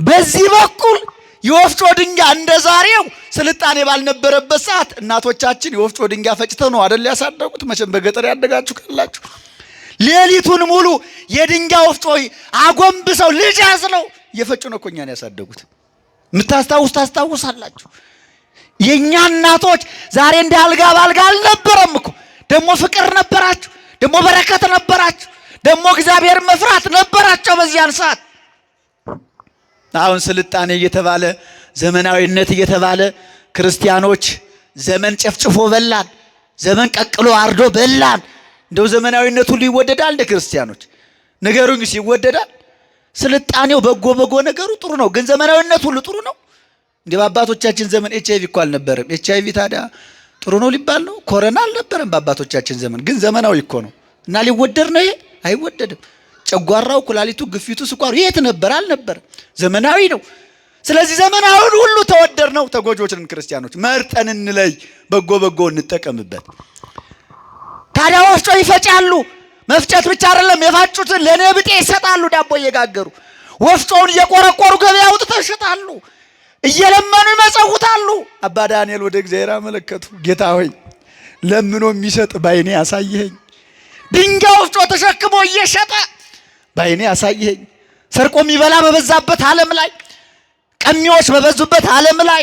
A: በዚህ በኩል የወፍጮ ድንጋይ እንደዛሬው ስልጣኔ ባልነበረበት ሰዓት እናቶቻችን የወፍጮ ድንጋይ ፈጭተው ነው አይደል ያሳደጉት። መቼም በገጠር ያደጋችሁ ካላችሁ ሌሊቱን ሙሉ የድንጋይ ወፍጮ አጎንብሰው ልጅ ያዝለው እየፈጩ ነው እኮ እኛን ያሳደጉት። ታስታውሳላችሁ? የኛ እናቶች ዛሬ እንደ አልጋ ባልጋ አልነበረም እኮ። ደሞ ፍቅር ነበራችሁ፣ ደሞ በረከት ነበራችሁ፣ ደሞ እግዚአብሔር መፍራት ነበራቸው በዚያን ሰዓት። አሁን ስልጣኔ እየተባለ ዘመናዊነት እየተባለ ክርስቲያኖች ዘመን ጨፍጭፎ በላን፣ ዘመን ቀቅሎ አርዶ በላን። እንደው ዘመናዊነት ሁሉ ይወደዳል እንደ ክርስቲያኖች? ነገሩኝ ይወደዳል። ስልጣኔው በጎ ነገሩ ጥሩ ነው፣ ግን ዘመናዊነት ሁሉ ጥሩ ነው? እንደ በአባቶቻችን ዘመን ኤችአይቪ እኮ አልነበረም። ኤችአይቪ ታዲያ ጥሩ ነው ሊባል ነው? ኮሮና አልነበረም በአባቶቻችን ዘመን፣ ግን ዘመናዊ እኮ ነው። እና ሊወደድ ነው ይሄ? አይወደድም። ጨጓራው፣ ኩላሊቱ፣ ግፊቱ፣ ስኳሩ የት ነበር? አልነበረም። ዘመናዊ ነው። ስለዚህ ዘመናዊውን ሁሉ ተወደድ ነው። ተጎጆችን ክርስቲያኖች መርጠን እንለይ፣ በጎ እንጠቀምበት። ታዲያ ወፍጮ ይፈጫሉ። መፍጨት ብቻ አይደለም፣ የፋጩትን ለኔ ብጤ ይሰጣሉ። ዳቦ እየጋገሩ ወፍጮውን እየቆረቆሩ ገበያ አውጥተው ይሸጣሉ። እየለመኑ ይመጸውታሉ። አባ ዳንኤል ወደ እግዚአብሔር አመለከቱ። ጌታ ሆይ ለምኖ የሚሰጥ ባይኔ ያሳየኝ። ድንጋይ ወፍጮ ተሸክሞ እየሸጠ ባይኔ ያሳየኝ። ሰርቆ የሚበላ በበዛበት ዓለም ላይ፣ ቀሚዎች በበዙበት ዓለም ላይ፣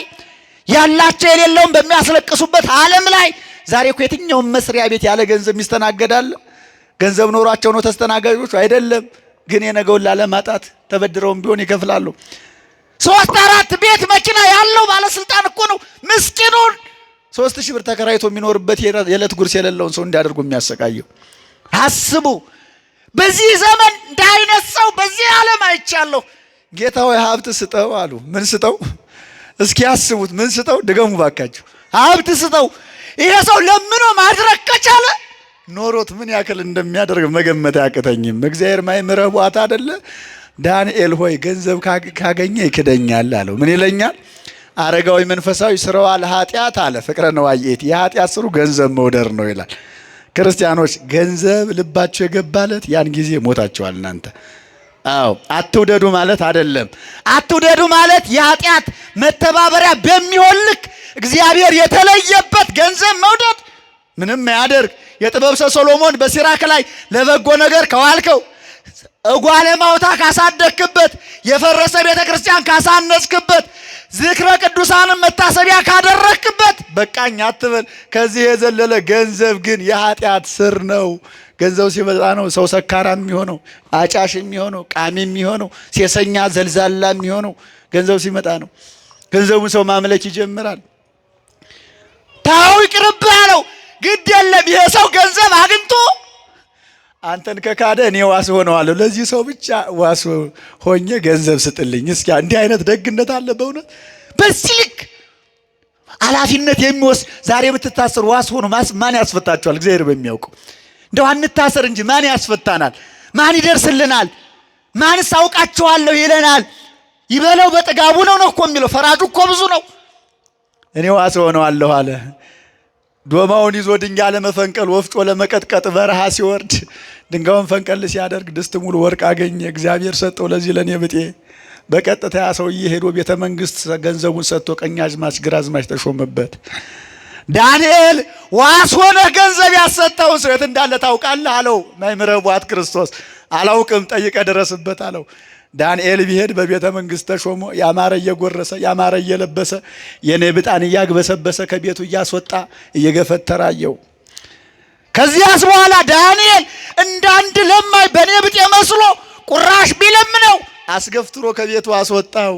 A: ያላቸው የሌለውን በሚያስለቅሱበት ዓለም ላይ ዛሬ እኮ የትኛውም መስሪያ ቤት ያለ ገንዘብ ይስተናገዳል? ገንዘብ ኖሯቸው ነው ተስተናጋጆች? አይደለም። ግን የነገውን ላለማጣት ተበድረውም ቢሆን ይከፍላሉ። 3-4 ቤት መኪና ያለው ባለስልጣን እኮ ነው ምስኪኑን 3000 ብር ተከራይቶ የሚኖርበት የዕለት ጉርስ የሌለውን ሰው እንዲያደርጉ የሚያሰቃየው። አስቡ። በዚህ ዘመን እንደ አይነት ሰው በዚህ ዓለም አይቻለሁ። ጌታ ሆይ ሀብት ስጠው አሉ። ምን ስጠው? እስኪ ያስቡት። ምን ስጠው? ድገሙ ባካችሁ። ሀብት ስጠው። ይሄ ሰው ለምኖ ማድረግ ከቻለ ኖሮት ምን ያክል እንደሚያደርግ መገመት አያቅተኝም። እግዚአብሔር ማይምረህ ቧታ አይደለ? ዳንኤል ሆይ ገንዘብ ካገኘ ይክደኛል አለው። ምን ይለኛል? አረጋዊ መንፈሳዊ ስራዋ ለኃጢአት አለ ፍቅረ ነዋየት፣ የኃጢአት ስሩ ገንዘብ መውደር ነው ይላል። ክርስቲያኖች ገንዘብ ልባቸው የገባለት ያን ጊዜ ሞታቸዋል እናንተ። አዎ አትውደዱ ማለት አይደለም። አትውደዱ ማለት የኃጢአት መተባበሪያ በሚሆን ልክ እግዚአብሔር የተለየበት ገንዘብ መውደድ ምንም ያደርግ። የጥበብ ሰው ሶሎሞን በሲራክ ላይ ለበጎ ነገር ከዋልከው፣ እጓለ ማውታ ካሳደክበት፣ የፈረሰ ቤተ ክርስቲያን ካሳነጽክበት፣ ዝክረ ቅዱሳንን መታሰቢያ ካደረክበት በቃኝ አትበል። ከዚህ የዘለለ ገንዘብ ግን የኃጢአት ስር ነው። ገንዘብ ሲመጣ ነው ሰው ሰካራም የሚሆነው፣ አጫሽ የሚሆነው፣ ቃሚ የሚሆነው፣ ሴሰኛ ዘልዛላ የሚሆነው ገንዘብ ሲመጣ ነው። ገንዘቡን ሰው ማምለክ ይጀምራል። ታው ይቅርብህ አለው። ግድ የለም ይሄ ሰው ገንዘብ አግኝቶ አንተን ከካደ እኔ ዋስ ሆነዋለሁ። ለዚህ ሰው ብቻ ዋስ ሆኜ ገንዘብ ስጥልኝ። እስኪ እንዲህ አይነት ደግነት አለ በእውነት። በዚህ ልክ ኃላፊነት የሚወስድ ዛሬ ብትታሰሩ ዋስ ሆኖ ማን ያስፈታችኋል? እግዚአብሔር በሚያውቀው። እንደው አንታሰር እንጂ ማን ያስፈታናል? ማን ይደርስልናል? ማንስ አውቃቸዋለሁ ይለናል? ይበለው በጥጋቡ ነው እኮ የሚለው። ፈራጁ እኮ ብዙ ነው። እኔ ዋስ ሆነዋለሁ አለ። ዶማውን ይዞ ድንጋይ ለመፈንቀል ወፍጮ ለመቀጥቀጥ በረሃ ሲወርድ ድንጋዩን ፈንቀል ሲያደርግ ድስት ሙሉ ወርቅ አገኘ። እግዚአብሔር ሰጠው ለዚህ ለኔ ብጤ። በቀጥታ ያ ሰውዬ ሄዶ ቤተ መንግስት ገንዘቡን ሰጥቶ ቀኛዝማች ግራዝማች ተሾመበት። ዳንኤል ዋስ ሆነህ ገንዘብ ያሰጠው ሰው የት እንዳለ ታውቃለህ አለው። ማይምረቧት ክርስቶስ አላውቅም ጠይቀህ ድረስበት አለው። ዳንኤል ቢሄድ በቤተ መንግስት ተሾሞ ያማረ እየጎረሰ ያማረ እየለበሰ የኔብጣን እያግበሰበሰ ከቤቱ እያስወጣ እየገፈተራየው። ከዚያስ በኋላ ዳንኤል እንዳንድ ለማይ በኔብጤ መስሎ ቁራሽ ቢለምነው አስገፍትሮ ከቤቱ አስወጣው።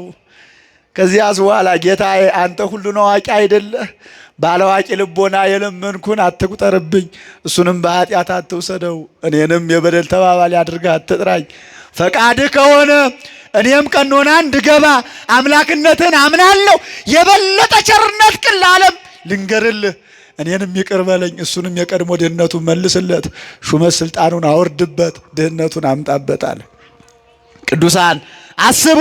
A: ከዚያስ በኋላ ጌታዬ አንተ ሁሉን አዋቂ አይደለህ? ባለዋቂ ልቦና የለመንኩን አትቁጠርብኝ፣ እሱንም በኃጢአት አትውሰደው፣ እኔንም የበደል ተባባሪ አድርገህ አትጥራኝ። ፈቃድህ ከሆነ እኔም ቀኖና እንድገባ አምላክነትን አምናለሁ። የበለጠ ቸርነት ቅን ለዓለም ልንገርልህ፣ እኔንም ይቅር በለኝ፣ እሱንም የቀድሞ ድህነቱን መልስለት፣ ሹመት ስልጣኑን አወርድበት፣ ድህነቱን አምጣበታል። ቅዱሳን አስቡ፣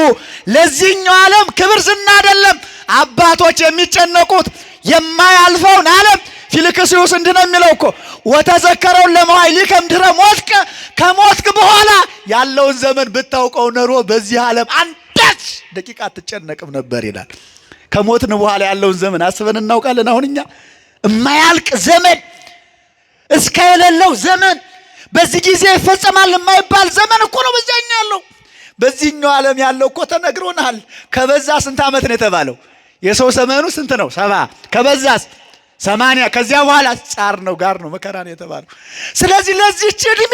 A: ለዚህኛው ዓለም ክብር ዝና አይደለም አባቶች የሚጨነቁት የማያልፈውን ዓለም። ፊልክስዩስ እንዲህ ነው የሚለው እኮ ወተዘከረውን ለመዋዕሊከ እምድኅረ ሞትከ፣ ከሞትክ በኋላ ያለውን ዘመን ብታውቀው ኖሮ በዚህ ዓለም አንዳች ደቂቃ አትጨነቅም ነበር ይላል። ከሞትን በኋላ ያለውን ዘመን አስበን እናውቃለን? አሁን እኛ የማያልቅ ዘመን እስከ የሌለው ዘመን በዚህ ጊዜ ይፈጸማል የማይባል ዘመን እኮ ነው በዛኛው ያለው። በዚህኛው ዓለም ያለው እኮ ተነግሮናል። ከበዛ ስንት ዓመት ነው የተባለው? የሰው ዘመኑ ስንት ነው? 70 ከበዛስ 80። ከዚያ በኋላ ጻር ነው ጋር ነው መከራ ነው የተባለው። ስለዚህ ለዚህች ዕድሜ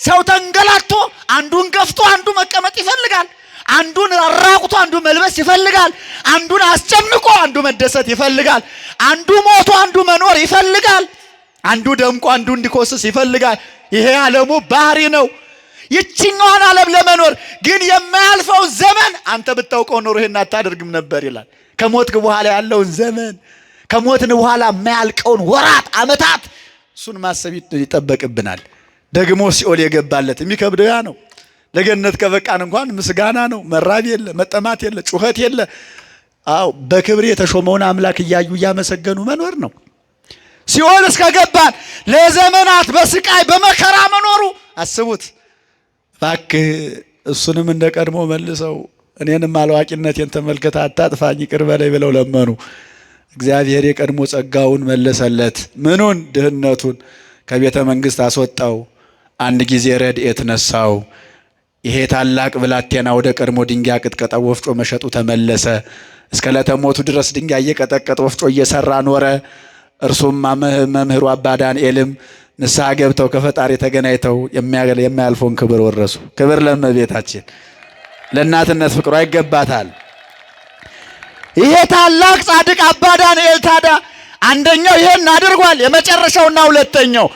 A: ሰው ተንገላቶ አንዱን ገፍቶ አንዱ መቀመጥ ይፈልጋል፣ አንዱን አራቁቶ አንዱ መልበስ ይፈልጋል፣ አንዱን አስጨንቆ አንዱ መደሰት ይፈልጋል፣ አንዱ ሞቶ አንዱ መኖር ይፈልጋል፣ አንዱ ደምቆ አንዱ እንዲኮስስ ይፈልጋል። ይሄ ዓለሙ ባህሪ ነው። ይችኛዋን ዓለም ለመኖር ግን የማያልፈው ዘመን አንተ ብታውቀው ኖሮ ይሄን አታደርግም ነበር ይላል። ከሞትክ በኋላ ያለውን ዘመን፣ ከሞትን በኋላ የማያልቀውን ወራት፣ ዓመታት እሱን ማሰብ ይጠበቅብናል። ደግሞ ሲኦል የገባለት የሚከብደው ያ ነው። ለገነት ከበቃን እንኳን ምስጋና ነው። መራብ የለ፣ መጠማት የለ፣ ጩኸት የለ። አዎ በክብር የተሾመውን አምላክ እያዩ እያመሰገኑ መኖር ነው። ሲኦል እስከገባን ለዘመናት በስቃይ በመከራ መኖሩ አስቡት። እባክህ እሱንም እንደ ቀድሞ መልሰው፣ እኔንም አላዋቂነቴን ተመልከት፣ አታጥፋኝ፣ ይቅር በለኝ ብለው ለመኑ። እግዚአብሔር የቀድሞ ጸጋውን መለሰለት። ምኑን? ድህነቱን ከቤተ መንግስት አስወጣው። አንድ ጊዜ ረድኤት ነሳው። ይሄ ታላቅ ብላቴና ወደ ቀድሞ ድንጋይ ቅጥቀጣ ወፍጮ መሸጡ ተመለሰ። እስከ ለተሞቱ ድረስ ድንጋይ እየቀጠቀጠ ወፍጮ እየሰራ ኖረ። እርሱም መምህሩ አባ ዳንኤልም ንስሐ ገብተው ከፈጣሪ ተገናኝተው የማያልፈውን ክብር ወረሱ። ክብር ለእመቤታችን፣ ለእናትነት ፍቅሯ ይገባታል። ይሄ ታላቅ ጻድቅ አባ ዳንኤል ታዲያ አንደኛው ይሄን አድርጓል። የመጨረሻውና ሁለተኛው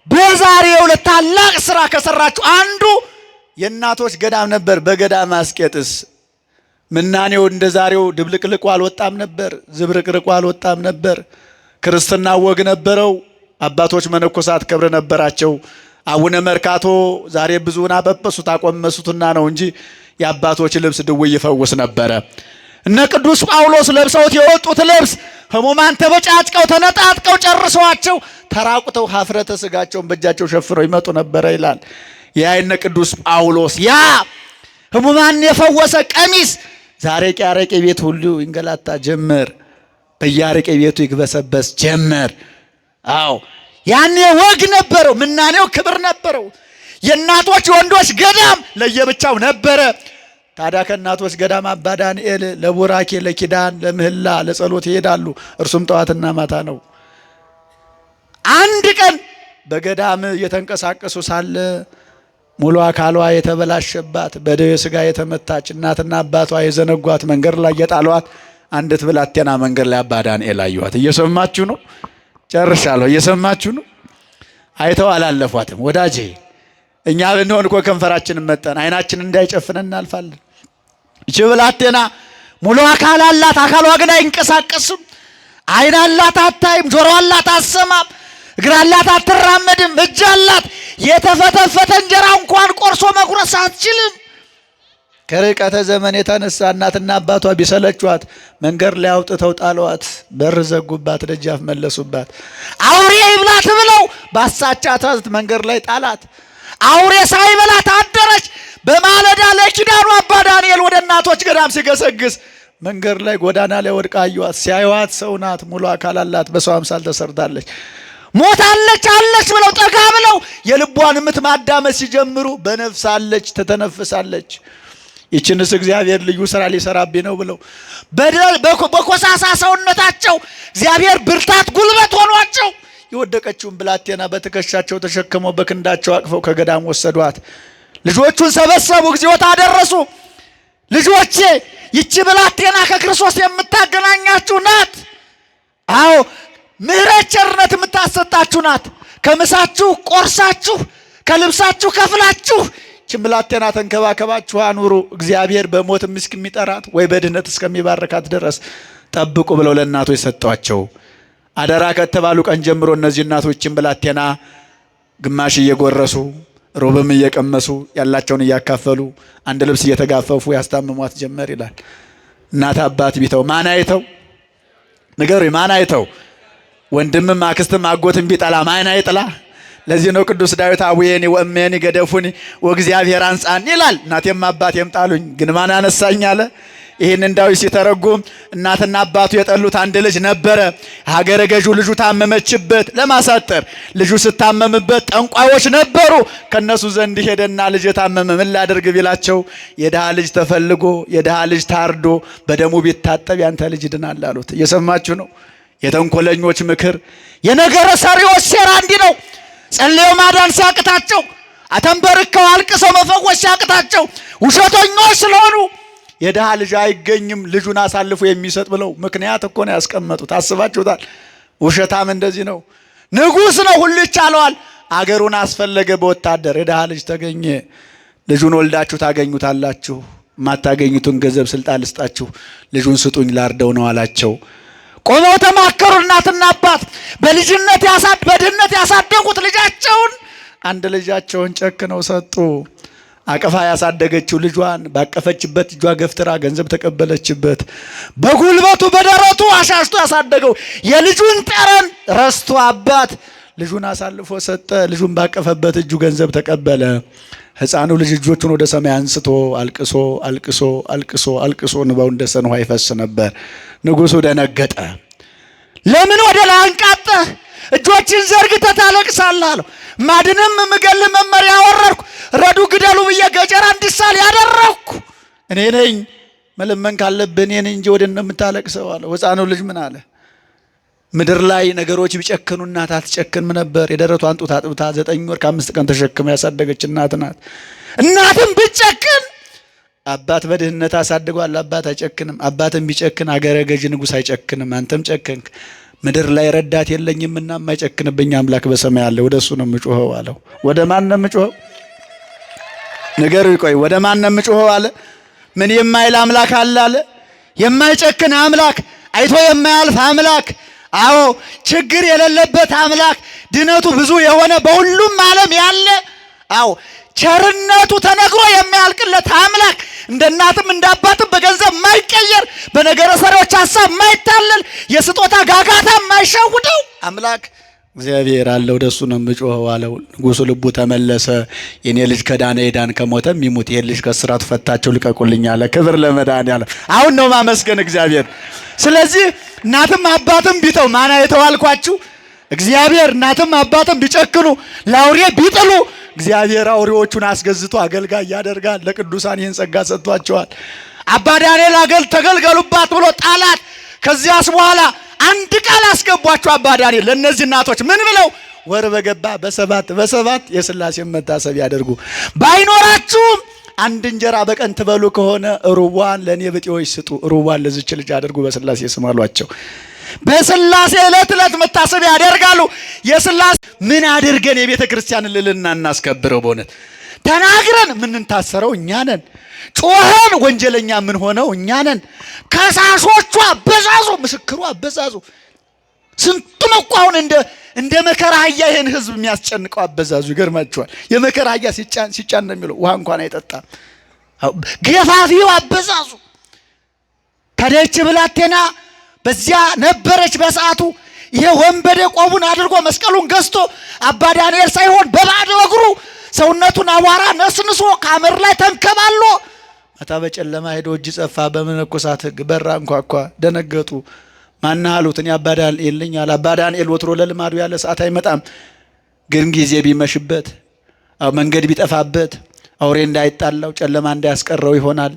A: በዛሬው ታላቅ ስራ ከሰራችሁ አንዱ የእናቶች ገዳም ነበር። በገዳም አስቄጥስ ምናኔው እንደ ዛሬው ድብልቅልቁ አልወጣም ነበር፣ ዝብርቅርቁ አልወጣም ነበር። ክርስትና ወግ ነበረው። አባቶች መነኮሳት ክብር ነበራቸው። አቡነ መርካቶ ዛሬ ብዙውን አበበሱት አቆመሱትና ነው እንጂ የአባቶች ልብስ ድውይ ይፈውስ ነበረ። እነ ቅዱስ ጳውሎስ ለብሰውት የወጡት ልብስ ሕሙማን ተበጫጭቀው ተነጣጥቀው ጨርሰዋቸው ተራቁተው ሀፍረተ ስጋቸውን በእጃቸው ሸፍነው ይመጡ ነበረ ይላል። የአይነ ቅዱስ ጳውሎስ ያ ሕሙማን የፈወሰ ቀሚስ ዛሬ ቂያረቄ ቤት ሁሉ ይንገላታ ጀመር፣ በያረቄ ቤቱ ይግበሰበስ ጀመር። አዎ ያኔ ወግ ነበረው፣ ምናኔው ክብር ነበረው። የእናቶች ወንዶች ገዳም ለየብቻው ነበረ። ታዲያ ከእናቶች ገዳም አባ ዳንኤል ለቡራኬ ለኪዳን ለምህላ ለጸሎት ይሄዳሉ። እርሱም ጠዋትና ማታ ነው። አንድ ቀን በገዳም እየተንቀሳቀሱ ሳለ ሙሉ አካሏ የተበላሸባት በደዌ ሥጋ የተመታች እናትና አባቷ የዘነጓት መንገድ ላይ የጣሏት አንዲት ብላቴና መንገድ ላይ አባ ዳንኤል አዩዋት። እየሰማችሁ ነው? ጨርሻለሁ። እየሰማችሁ ነው? አይተው አላለፏትም። ወዳጄ እኛ ብንሆን እኮ ከንፈራችንን መጠን አይናችን እንዳይጨፍን እናልፋለን። ይቺ ብላቴና ሙሉ አካል አላት፣ አካሏ ግን አይንቀሳቀስም። አይን አላት አታይም፣ ጆሮ አላት አትሰማም፣ እግር አላት አትራመድም፣ እጅ አላት የተፈተፈተ እንጀራ እንኳን ቆርሶ መቁረስ አትችልም። ከርቀተ ዘመን የተነሳ እናትና አባቷ ቢሰለቿት መንገድ ላይ አውጥተው ጣሏት፣ በር ዘጉባት፣ ደጃፍ መለሱባት። አውሬ ይብላት ብለው ባሳቻት መንገድ ላይ ጣላት። አውሬ ሳይበላት አደረች። በማለዳ ለኪዳኑ አባ ዳንኤል ወደ እናቶች ገዳም ገዳም ሲገሰግስ መንገድ ላይ ጎዳና ላይ ወድቃ አዩዋት። ሲያዩዋት ሰው ናት፣ ሙሉ አካል አላት፣ በሰው አምሳል ተሰርታለች። ሞታለች አለች ብለው ጠጋ ብለው የልቧን ምት ማዳመጥ ሲጀምሩ በነፍስ አለች፣ ትተነፍሳለች። ይችንስ እግዚአብሔር ልዩ ስራ ሊሰራብኝ ነው ብለው በኮሳሳ ሰውነታቸው እግዚአብሔር ብርታት ጉልበት ሆኗቸው የወደቀችውን ብላቴና በትከሻቸው ተሸክመው በክንዳቸው አቅፈው ከገዳም ወሰዷት። ልጆቹን ሰበሰቡ፣ እግዚኦታ አደረሱ። ልጆቼ ይቺ ብላቴና ከክርስቶስ የምታገናኛችሁ ናት። አዎ ምሕረት ቸርነት የምታሰጣችሁ ናት። ከምሳችሁ ቆርሳችሁ ከልብሳችሁ ከፍላችሁ ይቺን ብላቴና ተንከባከባችሁ አኑሩ። እግዚአብሔር በሞት እስከሚጠራት ወይ በድህነት እስከሚባርካት ድረስ ጠብቁ ብለው ለእናቶች ሰጧቸው። አደራ ከተባሉ ቀን ጀምሮ እነዚህ እናቶችን ብላቴና ግማሽ እየጎረሱ ሮብም እየቀመሱ ያላቸውን እያካፈሉ አንድ ልብስ እየተጋፈፉ ያስታምሟት ጀመር ይላል። እናት አባት ቢተው ማን አይተው? ንገሩኝ፣ ማን አይተው? ወንድምም አክስትም አጎትም ቢጠላ ማን አይጥላ? ለዚህ ነው ቅዱስ ዳዊት አቡዬኒ ወእሜኒ ገደፉኒ ወእግዚአብሔር አንጻኒ ይላል። እናቴም አባቴም ጣሉኝ ግን ማን አነሳኝ አለ። ይህንን ዳዊት ሲተረጉም እናትና አባቱ የጠሉት አንድ ልጅ ነበረ። ሀገረ ገዢው ልጁ ታመመችበት። ለማሳጠር ልጁ ስታመምበት ጠንቋዮች ነበሩ። ከነሱ ዘንድ ሄደና ልጅ የታመመ ምን ላድርግ ቢላቸው የድሃ ልጅ ተፈልጎ የድሃ ልጅ ታርዶ በደሙ ቢታጠብ ያንተ ልጅ ይድናል አሉት። እየሰማችሁ ነው? የተንኮለኞች ምክር፣ የነገረ ሰሪዎች ሴራ እንዲህ ነው። ጸልየው ማዳን ሲያቅታቸው፣ አተንበርከው አልቅሰው መፈወስ ሲያቅታቸው ውሸተኞች ስለሆኑ የድሃ ልጅ አይገኝም ልጁን አሳልፎ የሚሰጥ ብለው ምክንያት እኮ ነው ያስቀመጡት። አስባችሁታል? ውሸታም እንደዚህ ነው። ንጉሥ ነው፣ ሁሉ ይቻለዋል። አገሩን አስፈለገ በወታደር የድሃ ልጅ ተገኘ። ልጁን ወልዳችሁ ታገኙታላችሁ፣ ማታገኙትን ገንዘብ ስልጣን ልስጣችሁ፣ ልጁን ስጡኝ ላርደው ነው አላቸው። ቆመው ተማከሩ። እናትና አባት በድህነት ያሳደጉት ልጃቸውን አንድ ልጃቸውን ጨክነው ሰጡ። አቀፋ ያሳደገችው ልጇን ባቀፈችበት እጇ ገፍትራ ገንዘብ ተቀበለችበት። በጉልበቱ በደረቱ አሻሽቶ ያሳደገው የልጁን ጠረን ረስቶ አባት ልጁን አሳልፎ ሰጠ። ልጁን ባቀፈበት እጁ ገንዘብ ተቀበለ። ሕፃኑ ልጅ እጆቹን ወደ ሰማይ አንስቶ አልቅሶ አልቅሶ አልቅሶ አልቅሶ እንባው እንደ ሰን ውሃ ይፈስ ነበር። ንጉሡ ደነገጠ። ለምን ወደ ላይ አንቃጠህ እጆችን ዘርግተህ ታለቅሳለህ አለው። ማድንም ምገል መመሪያ አወረድኩ፣ ረዱ ግደሉ ብዬ ገጀራ እንዲሳል ያደረግኩ እኔ ነኝ። መለመን ካለብህ እኔ ነኝ እንጂ ወደ እንደምታለቅሰው አለው። ሕፃኑ ልጅ ምን አለ? ምድር ላይ ነገሮች ቢጨክኑ እናት አትጨክንም ነበር። የደረቷን ጡት አጥብታ 9 ወር ከ5 ቀን ተሸክማ ያሳደገች እናት ናት። እናትም ብትጨክን አባት በድህነት አሳድጓል። አባት አይጨክንም። አባትም ቢጨክን አገረ ገዥ ንጉሥ አይጨክንም። አንተም ጨክንክ። ምድር ላይ ረዳት የለኝምና የማይጨክንብኝ አምላክ በሰማይ አለ፣ ወደ እሱ ነው የምጮኸው አለው። ወደ ማን ነው የምጮኸው? ነገሩ ይቆይ። ወደ ማን ነው የምጮኸው አለ። ምን የማይል አምላክ አለ አለ። የማይጨክን አምላክ፣ አይቶ የማያልፍ አምላክ፣ አዎ ችግር የሌለበት አምላክ፣ ድነቱ ብዙ የሆነ በሁሉም ዓለም ያለ፣ አዎ ቸርነቱ ተነግሮ የሚያልቅለት አምላክ፣ እንደ እናትም እንደ አባትም በገንዘብ የማይቀየር በነገረ ሰሪዎች ሐሳብ የማይታለል የስጦታ ጋጋታ የማይሸውደው አምላክ እግዚአብሔር አለ። ወደሱ ነው የምጮኸው አለው። ንጉሡ ልቡ ተመለሰ። የኔ ልጅ ከዳነ ይዳን፣ ከሞተም ይሙት። ይሄን ልጅ ከስራት ፈታቸው ልቀቁልኝ አለ። ክብር ለመድኃኒዓለም። አሁን ነው ማመስገን እግዚአብሔር። ስለዚህ እናትም አባትም ቢተው ማን አይተዋልኳችሁ? እግዚአብሔር። እናትም አባትም ቢጨክኑ ለአውሬ ቢጥሉ እግዚአብሔር አውሬዎቹን አስገዝቶ አገልጋይ ያደርጋል። ለቅዱሳን ይህን ጸጋ ሰጥቷቸዋል። አባ ዳንኤል ተገልገሉባት ብሎ ጣላት። ከዚያስ በኋላ አንድ ቃል አስገቧቸው አባ ዳንኤል ለእነዚህ እናቶች ምን ብለው? ወር በገባ በሰባት የሥላሴን መታሰቢያ ያደርጉ። ባይኖራችሁም አንድ እንጀራ በቀን ትበሉ ከሆነ ሩቧን ለእኔ ብጤዎች ስጡ፣ ሩቧን ለዚች ልጅ አድርጉ በሥላሴ ስም አሏቸው። በሥላሴ ዕለት ዕለት መታሰቢያ ያደርጋሉ። የሥላሴ ምን አድርገን የቤተ ክርስቲያንን ልልና እናስከብረው? በእውነት ተናግረን ምንታሰረው እኛ ነን። ጮኸን ወንጀለኛ ምን ሆነው እኛ ነን። ከሳሾቹ አበዛዙ፣ ምስክሩ አበዛዙ። ስንቱ ነው እኮ አሁን እንደ መከራ አህያ ይሄን ህዝብ የሚያስጨንቀው አበዛዙ። ይገርማችኋል። የመከራ አህያ ሲጫን ነው የሚለው ውሃ እንኳን አይጠጣም። ገፋፊው አበዛዙ። ታዲያ ብላቴና በዚያ ነበረች በሰዓቱ። ይሄ ወንበዴ ቆቡን አድርጎ መስቀሉን ገዝቶ አባ ዳንኤል ሳይሆን በባዶ እግሩ ሰውነቱን አቧራ ነስንሶ ካመር ላይ ተንከባሎ አታ በጨለማ ሄዶ እጅ ጸፋ። በመነኮሳት ሕግ በራ አንኳኳ። ደነገጡ። ማን አሉት? እኔ አባ ዳንኤል ነኝ አለ። አባ ዳንኤል ወትሮ ለልማዱ ያለ ሰዓት አይመጣም። ግን ጊዜ ቢመሽበት መንገድ ቢጠፋበት አውሬ እንዳይጣላው ጨለማ እንዳያስቀረው ይሆናል።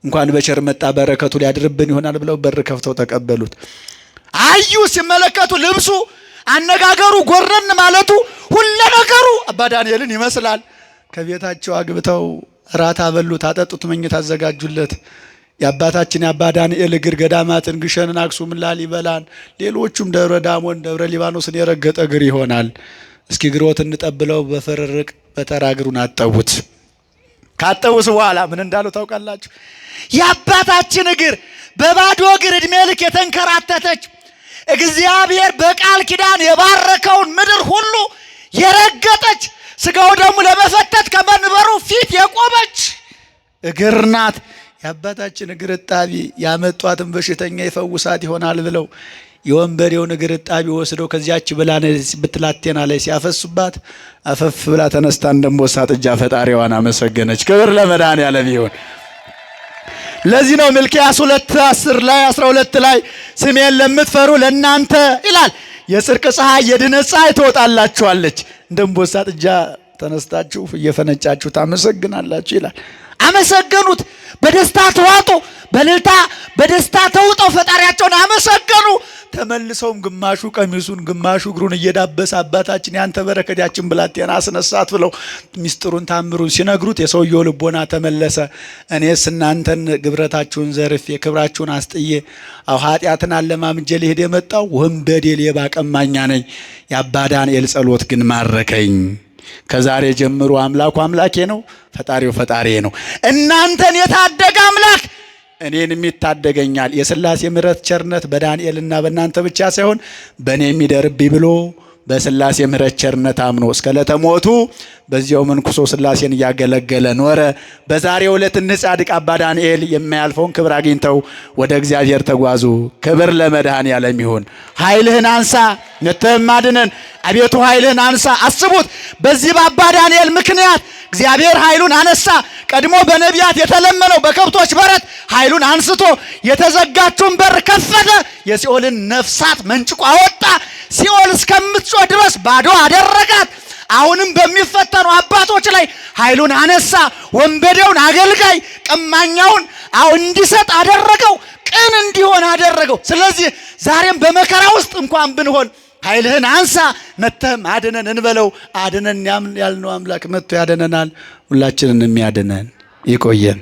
A: እንኳን በቸር መጣ በረከቱ ሊያድርብን ይሆናል ብለው በር ከፍተው ተቀበሉት። አዩ። ሲመለከቱ ልብሱ፣ አነጋገሩ፣ ጎረን ማለቱ፣ ሁሉ ነገሩ አባ ዳንኤልን ይመስላል። ከቤታቸው አግብተው ራት አበሉት፣ አጠጡት፣ መኝታ አዘጋጁለት። የአባታችን የአባ ዳንኤል እግር ገዳማትን፣ ግሸንን፣ አክሱምን፣ ላሊበላን፣ ሌሎቹም ደብረ ዳሞን፣ ደብረ ሊባኖስን የረገጠ እግር ይሆናል። እስኪ እግሮት እንጠብለው በፍርርቅ በተራ እግሩን አጠቡት። ካጠቡት በኋላ ምን እንዳሉ ታውቃላችሁ? የአባታችን እግር በባዶ እግር ዕድሜ ልክ የተንከራተተች እግዚአብሔር በቃል ኪዳን የባረከውን ምድር ሁሉ የረገጠች ስጋው ደግሞ ለመፈተት ከመንበሩ ፊት የቆመች እግር ናት። የአባታችን እግር እጣቢ ያመጧትን በሽተኛ ይፈውሳት ይሆናል ብለው የወንበዴውን እግር እጣቢ ወስደው ከዚያች ብላቴና ላይ ሲያፈሱባት አፈፍ ብላ ተነስታ እንደምቦሳ ጥጃ ፈጣሪዋን አመሰገነች። ክብር ለመድኃኔዓለም ይሁን። ለዚህ ነው ሚልክያስ 2:10 ላይ 12 ላይ ስሜን ለምትፈሩ ለእናንተ ይላል የጽድቅ ፀሐይ የድነት ፀሐይ ትወጣላችኋለች። እንደምቦሳ ጥጃ ተነስታችሁ እየፈነጫችሁ ታመሰግናላችሁ ይላል። አመሰገኑት። በደስታ ተዋጡ። በእልልታ በደስታ ተውጠው ፈጣሪያቸውን አመሰገኑ። ተመልሰውም ግማሹ ቀሚሱን ግማሹ እግሩን እየዳበሰ አባታችን ያንተ በረከት ያችን ብላቴና አስነሳት ብለው ሚስጥሩን ታምሩን ሲነግሩት የሰውየው ልቦና ተመለሰ። እኔስ እናንተን ግብረታችሁን ዘርፌ ክብራችሁን አስጥዬ ኃጢአትን አለማምጄ ልሄድ የመጣው ወንበዴ ሌባ ቀማኛ ነኝ። የአባ ዳንኤል ጸሎት ግን ማረከኝ። ከዛሬ ጀምሮ አምላኩ አምላኬ ነው፣ ፈጣሪው ፈጣሪዬ ነው። እናንተን የታደገ አምላክ እኔንም ይታደገኛል። የሥላሴ ምሕረት ቸርነት በዳንኤልና በእናንተ ብቻ ሳይሆን በእኔ የሚደርብኝ ብሎ በሥላሴ ምሕረት ቸርነት አምኖ እስከ ዕለተ ሞቱ በዚያው መንኩሶ ሥላሴን እያገለገለ ኖረ። በዛሬው ዕለት እነ ጻድቅ አባ ዳንኤል የማያልፈውን ክብር አግኝተው ወደ እግዚአብሔር ተጓዙ። ክብር ለመድኃኔዓለም ይሁን። ኃይልህን አንሳ ነተህም አድነን። አቤቱ ኃይልህን አንሳ። አስቡት፣ በዚህ በአባ ዳንኤል ምክንያት እግዚአብሔር ኃይሉን አነሳ። ቀድሞ በነቢያት የተለመነው በከብቶች በረት ኃይሉን አንስቶ የተዘጋችውን በር ከፈተ። የሲኦልን ነፍሳት መንጭቆ አወጣ። ሲኦል እስከምትጮህ ድረስ ባዶ አደረጋት። አሁንም በሚፈተኑ አባቶች ላይ ኃይሉን አነሳ። ወንበዴውን አገልጋይ ቀማኛውን እንዲሰጥ አደረገው። ቅን እንዲሆን አደረገው። ስለዚህ ዛሬም በመከራ ውስጥ እንኳን ብንሆን ኃይልህን አንሳ መተህም አድነን እንበለው። አድነን ያልነው አምላክ መጥቶ ያድነናል። ሁላችንን የሚያድነን ይቆየን።